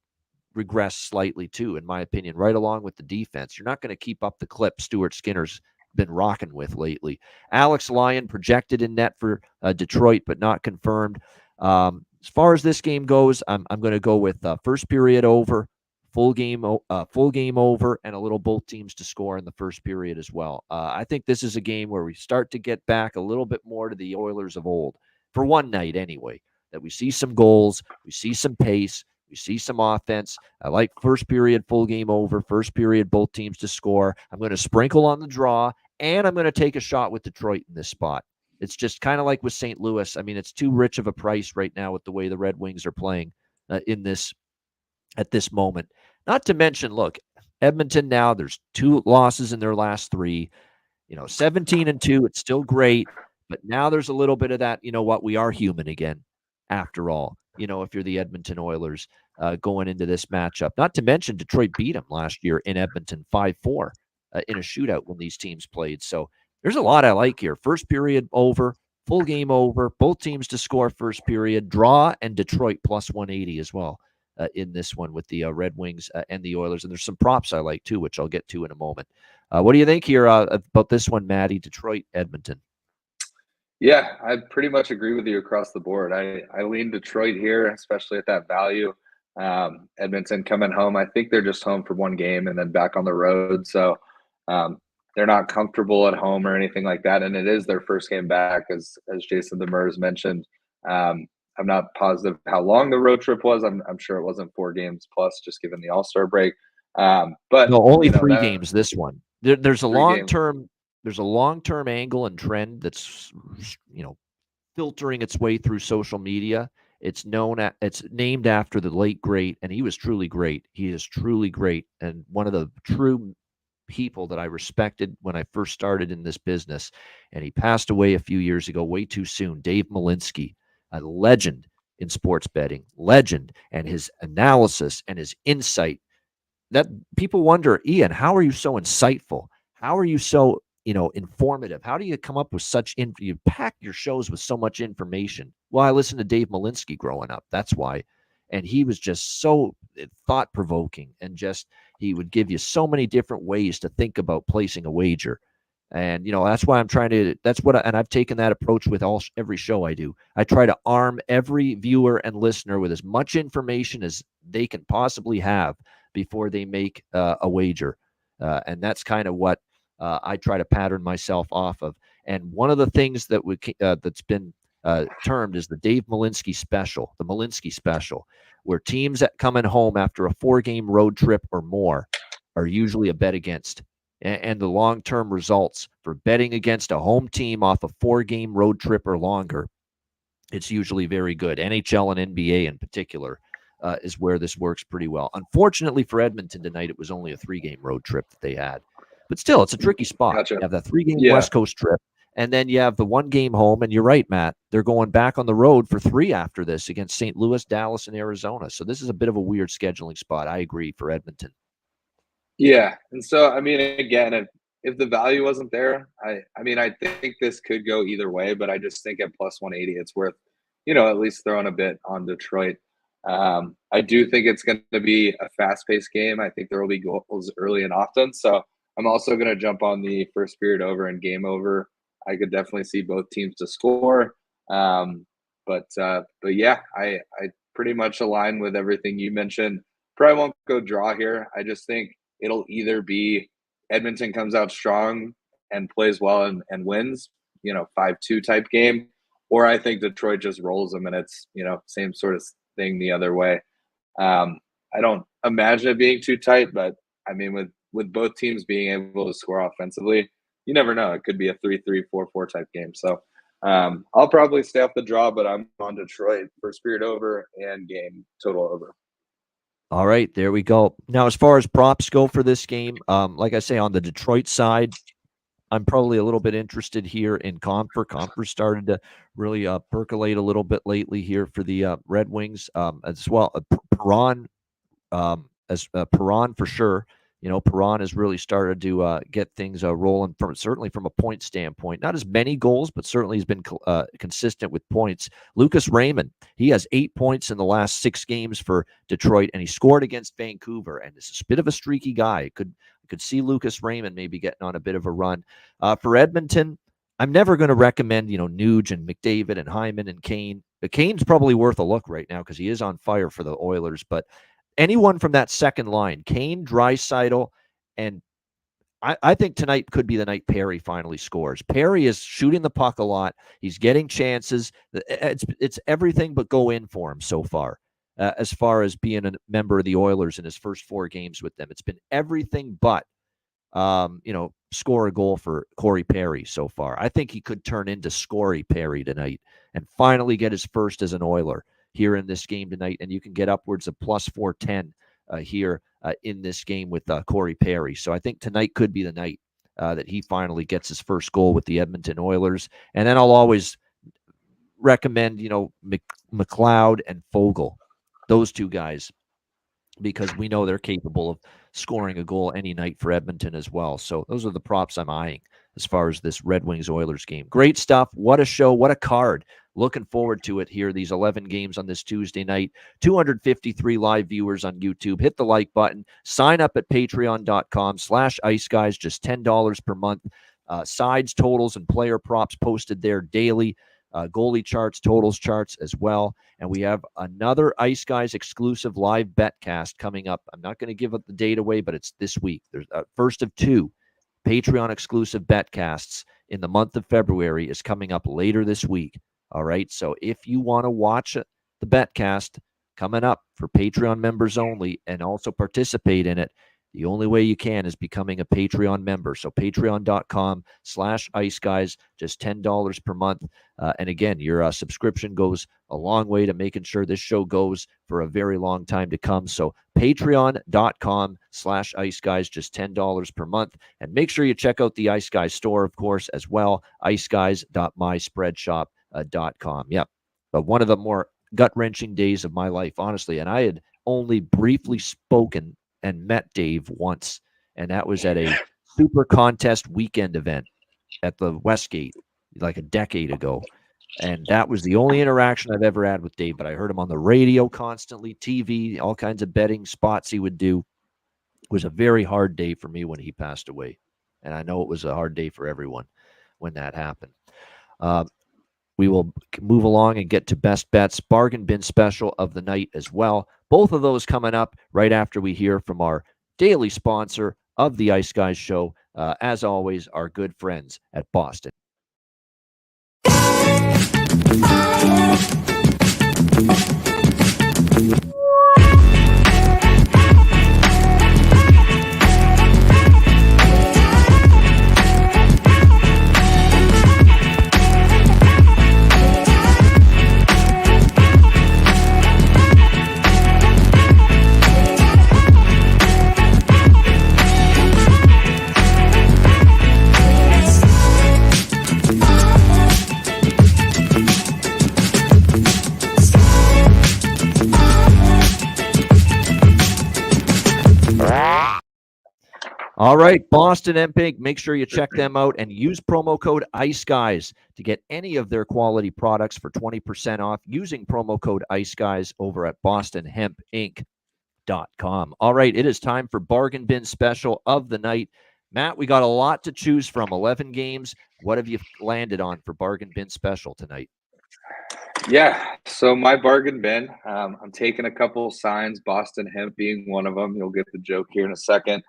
regress slightly too, in my opinion, right along with the defense. You're not going to keep up the clip Stuart Skinner's been rocking with lately. Alex Lyon projected in net for Detroit, but not confirmed. As far as this game goes, I'm going to go with first period over, full game over, and a little both teams to score in the first period as well. I think this is a game where we start to get back a little bit more to the Oilers of old, for one night anyway, that we see some goals, we see some pace, we see some offense. I like first period, full game over, first period, both teams to score. I'm going to sprinkle on the draw, and I'm going to take a shot with Detroit in this spot. It's just kind of like with St. Louis. I mean, it's too rich of a price right now with the way the Red Wings are playing at this moment. Not to mention, look, Edmonton now, there's 2 losses in their last 3. You know, 17-2, it's still great, but now there's a little bit of that, you know what, we are human again, after all. You know, if you're the Edmonton Oilers going into this matchup. Not to mention Detroit beat them last year in Edmonton 5-4 in a shootout when these teams played. So there's a lot I like here. First period over, full game over, both teams to score first period, draw, and Detroit plus 180 as well in this one with the Red Wings and the Oilers. And there's some props I like too, which I'll get to in a moment. What do you think here about this one, Maddie? Detroit, Edmonton. Yeah, I pretty much agree with you across the board. I lean Detroit here, especially at that value. Edmonton coming home. I think they're just home for one game and then back on the road. So they're not comfortable at home or anything like that. And it is their first game back, as Jason Demers mentioned. I'm not positive how long the road trip was. I'm sure it wasn't 4 games plus, just given the All-Star break. But no, only 3 games. This one, there's a long-term, angle and trend that's filtering its way through social media. It's named after the late great, and he was truly great. He is truly great, and one of the true people that I respected when I first started in this business. And he passed away a few years ago, way too soon. Dave Malinsky, a legend in sports betting, legend, and his analysis and his insight. That people wonder, Ian, how are you so insightful? How are you so informative? How do you come up with you pack your shows with so much information? Well, I listened to Dave Malinsky growing up. That's why. And he was just so thought-provoking, and just he would give you so many different ways to think about placing a wager. And that's why and I've taken that approach with every show I do. I try to arm every viewer and listener with as much information as they can possibly have before they make a wager. And that's kind of what I try to pattern myself off of. And one of the things that's been termed is the Dave Malinsky special, the Malinsky special, where teams that coming home after a 4-game road trip or more are usually a bet against. And the long-term results for betting against a home team off a 4-game road trip or longer, it's usually very good. NHL and NBA in particular is where this works pretty well. Unfortunately for Edmonton tonight, it was only a 3-game road trip that they had. But still, it's a tricky spot. Gotcha. You have that 3-game West Coast trip, and then you have the 1-game home. And you're right, Matt. They're going back on the road for 3 after this against St. Louis, Dallas, and Arizona. So this is a bit of a weird scheduling spot. I agree for Edmonton. Yeah, and so I mean, again, if the value wasn't there, I think this could go either way, but I just think at plus 180, it's worth at least throwing a bit on Detroit. I do think it's going to be a fast-paced game. I think there will be goals early and often, so I'm also going to jump on the first period over and game over. I could definitely see both teams to score, but yeah, I pretty much align with everything you mentioned. Probably won't go draw here. I just think it'll either be Edmonton comes out strong and plays well and wins, 5-2 type game, or I think Detroit just rolls them and it's, same sort of thing the other way. I don't imagine it being too tight, but I mean, with both teams being able to score offensively, you never know. It could be a 3-3, 4-4 type game. So I'll probably stay off the draw, but I'm on Detroit first period over and game total over. All right, there we go. Now, as far as props go for this game, like I say, on the Detroit side, I'm probably a little bit interested here in Comfer. Comfer started to really percolate a little bit lately here for the Red Wings as well. Perron, Perron for sure. Perron has really started to get things rolling certainly from a point standpoint. Not as many goals, but certainly he's been consistent with points. Lucas Raymond, he has 8 points in the last 6 games for Detroit, and he scored against Vancouver. And is a bit of a streaky guy. Could see Lucas Raymond maybe getting on a bit of a run. For Edmonton, I'm never going to recommend Nuge and McDavid and Hyman and Kane. But Kane's probably worth a look right now because he is on fire for the Oilers, but anyone from that second line, Kane, Draisaitl, and I think tonight could be the night Perry finally scores. Perry is shooting the puck a lot. He's getting chances. It's everything but go in for him so far as being a member of the Oilers in his first 4 games with them. It's been everything but, score a goal for Corey Perry so far. I think he could turn into Scory Perry tonight and finally get his first as an Oiler here in this game tonight, and you can get upwards of plus 410 here in this game with Corey Perry. So I think tonight could be the night that he finally gets his first goal with the Edmonton Oilers. And then I'll always recommend, McLeod and Fogle, those 2 guys, because we know they're capable of scoring a goal any night for Edmonton as well. So those are the props I'm eyeing as far as this Red Wings-Oilers game. Great stuff. What a show. What a card. Looking forward to it here, these 11 games on this Tuesday night. 253 live viewers on YouTube. Hit the like button. Sign up at patreon.com/iceguys, just $10 per month. Sides, totals, and player props posted there daily. goalie charts, totals charts as well. And we have another Ice Guys exclusive live betcast coming up. I'm not going to give up the date away, but it's this week. There's a first of 2 Patreon exclusive betcasts in the month of February is coming up later this week. All right. So if you want to watch the betcast coming up for Patreon members only and also participate in it, the only way you can is becoming a Patreon member. So patreon.com/Ice Guys, just $10 per month. And again, your subscription goes a long way to making sure this show goes for a very long time to come. So patreon.com/Ice Guys, just $10 per month. And make sure you check out the Ice Guys store, of course, as well, iceguys.myspreadshop.com. Yep. But one of the more gut-wrenching days of my life, honestly. And I had only briefly spoken and met Dave once, and that was at a Super Contest weekend event at the Westgate like a decade ago. And that was the only interaction I've ever had with Dave, but I heard him on the radio constantly, TV, all kinds of betting spots he would do. It was a very hard day for me when he passed away, and I know it was a hard day for everyone when that happened. We will move along and get to best bets, bargain bin special of the night as well. Both of those coming up right after we hear from our daily sponsor of the Ice Guys show, as always, our good friends at Boston. All right, Boston MPIG, make sure you check them out and use promo code ICEGUYS to get any of their quality products for 20% off using promo code ICEGUYS over at bostonhempinc.com. All right, it is time for Bargain Bin Special of the night. Matt, we got a lot to choose from, 11 games. What have you landed on for Bargain Bin Special tonight? Yeah, so my bargain bin, I'm taking a couple signs, Boston Hemp being one of them. You'll get the joke here in a second.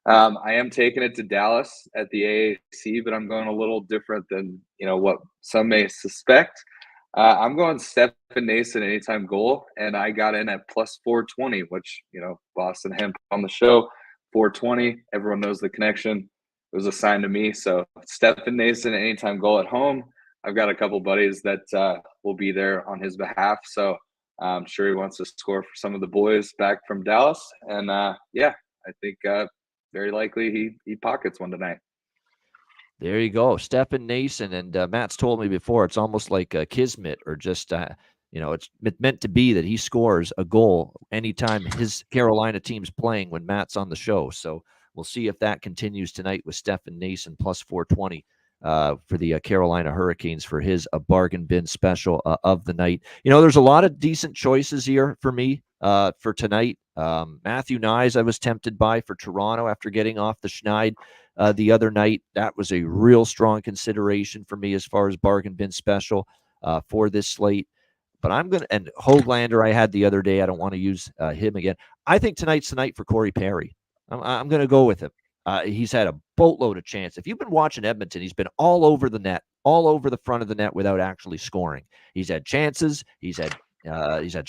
I am taking it to Dallas at the AAC, but I'm going a little different than what some may suspect. I'm going Stefan Nason anytime goal, and I got in at plus 420, which Boston Hemp on the show, 420. Everyone knows the connection. It was assigned to me, so Stefan Nason anytime goal at home. I've got a couple buddies that will be there on his behalf, so I'm sure he wants to score for some of the boys back from Dallas, and yeah, I think. Very likely he pockets one tonight. There you go. Stefan Nason. And Matt's told me before, it's almost like a kismet or just, it's meant to be that he scores a goal anytime his Carolina team's playing when Matt's on the show. So we'll see if that continues tonight with Stefan Nason plus 420 for the Carolina Hurricanes for his bargain bin special of the night. There's a lot of decent choices here for me for tonight. Matthew Nyes I was tempted by for Toronto after getting off the schneid the other night. That was a real strong consideration for me as far as bargain bin special for this slate. But and Höglander I had the other day. I don't want to use him again. I think tonight's the night for Corey Perry. I'm going to go with him. He's had a boatload of chance. If you've been watching Edmonton, he's been all over the net, all over the front of the net without actually scoring. He's had chances. He's had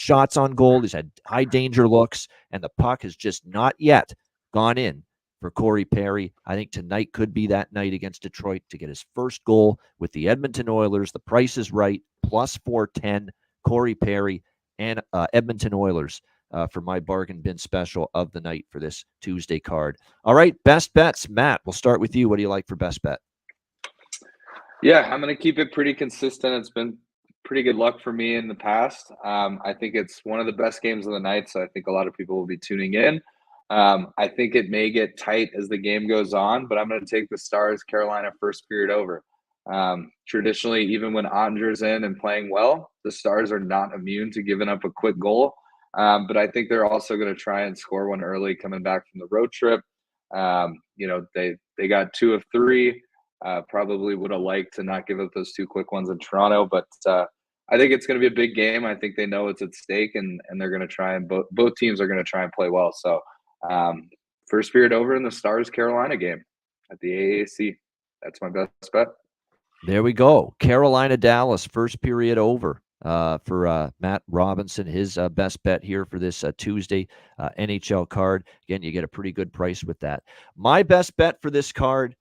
shots on goal. He's had high danger looks, and the puck has just not yet gone in for Corey Perry. I think tonight could be that night against Detroit to get his first goal with the Edmonton Oilers. The price is right, plus 410, Corey Perry and Edmonton Oilers for my bargain bin special of the night for this Tuesday card. All right, best bets. Matt, we'll start with you. What do you like for best bet? Yeah, I'm going to keep it pretty consistent. It's been pretty good luck for me in the past. I think it's one of the best games of the night, so I think a lot of people will be tuning in. I think it may get tight as the game goes on, but I'm going to take the Stars Carolina first period over. Traditionally, even when Ottinger's in and playing well, the Stars are not immune to giving up a quick goal. But I think they're also going to try and score one early coming back from the road trip. They got 2 of 3. Probably would have liked to not give up those 2 quick ones in Toronto, but I think it's going to be a big game. I think they know it's at stake, and they're going to try and both teams are going to try and play well. So first period over in the Stars Carolina game at the AAC. That's my best bet. There we go. Carolina Dallas, first period over for Matt Robinson. His best bet here for this Tuesday NHL card. Again, you get a pretty good price with that. My best bet for this card.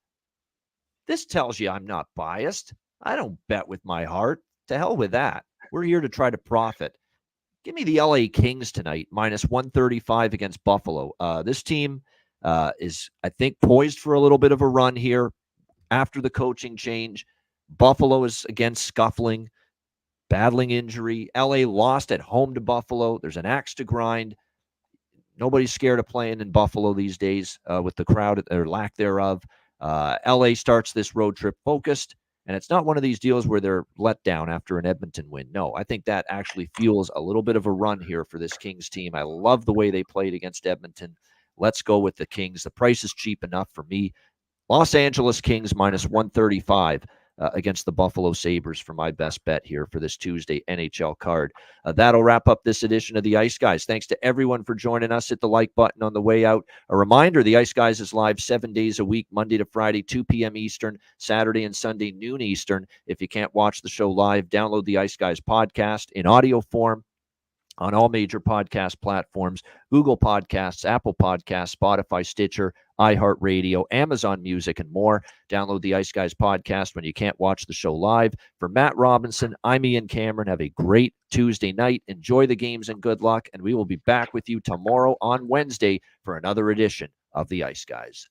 This tells you I'm not biased. I don't bet with my heart. To hell with that. We're here to try to profit. Give me the LA Kings tonight, minus 135 against Buffalo. This team is, I think, poised for a little bit of a run here after the coaching change. Buffalo is, again, scuffling, battling injury. LA lost at home to Buffalo. There's an axe to grind. Nobody's scared of playing in Buffalo these days with the crowd or lack thereof. LA starts this road trip focused, and it's not one of these deals where they're let down after an Edmonton win. No, I think that actually fuels a little bit of a run here for this Kings team. I love the way they played against Edmonton. Let's go with the Kings. The price is cheap enough for me. Los Angeles Kings minus 135 against the Buffalo Sabres for my best bet here for this Tuesday NHL card. That'll wrap up this edition of the Ice Guys. Thanks to everyone for joining us. Hit the like button on the way out. A reminder, the Ice Guys is live 7 days a week, Monday to Friday, 2 p.m. Eastern, Saturday and Sunday, noon Eastern. If you can't watch the show live, download the Ice Guys podcast in audio form on all major podcast platforms: Google Podcasts, Apple Podcasts, Spotify, Stitcher, iHeartRadio, Amazon Music, and more. Download the Ice Guys podcast when you can't watch the show live. For Matt Robinson, I'm Ian Cameron. Have a great Tuesday night. Enjoy the games and good luck, and we will be back with you tomorrow on Wednesday for another edition of the Ice Guys.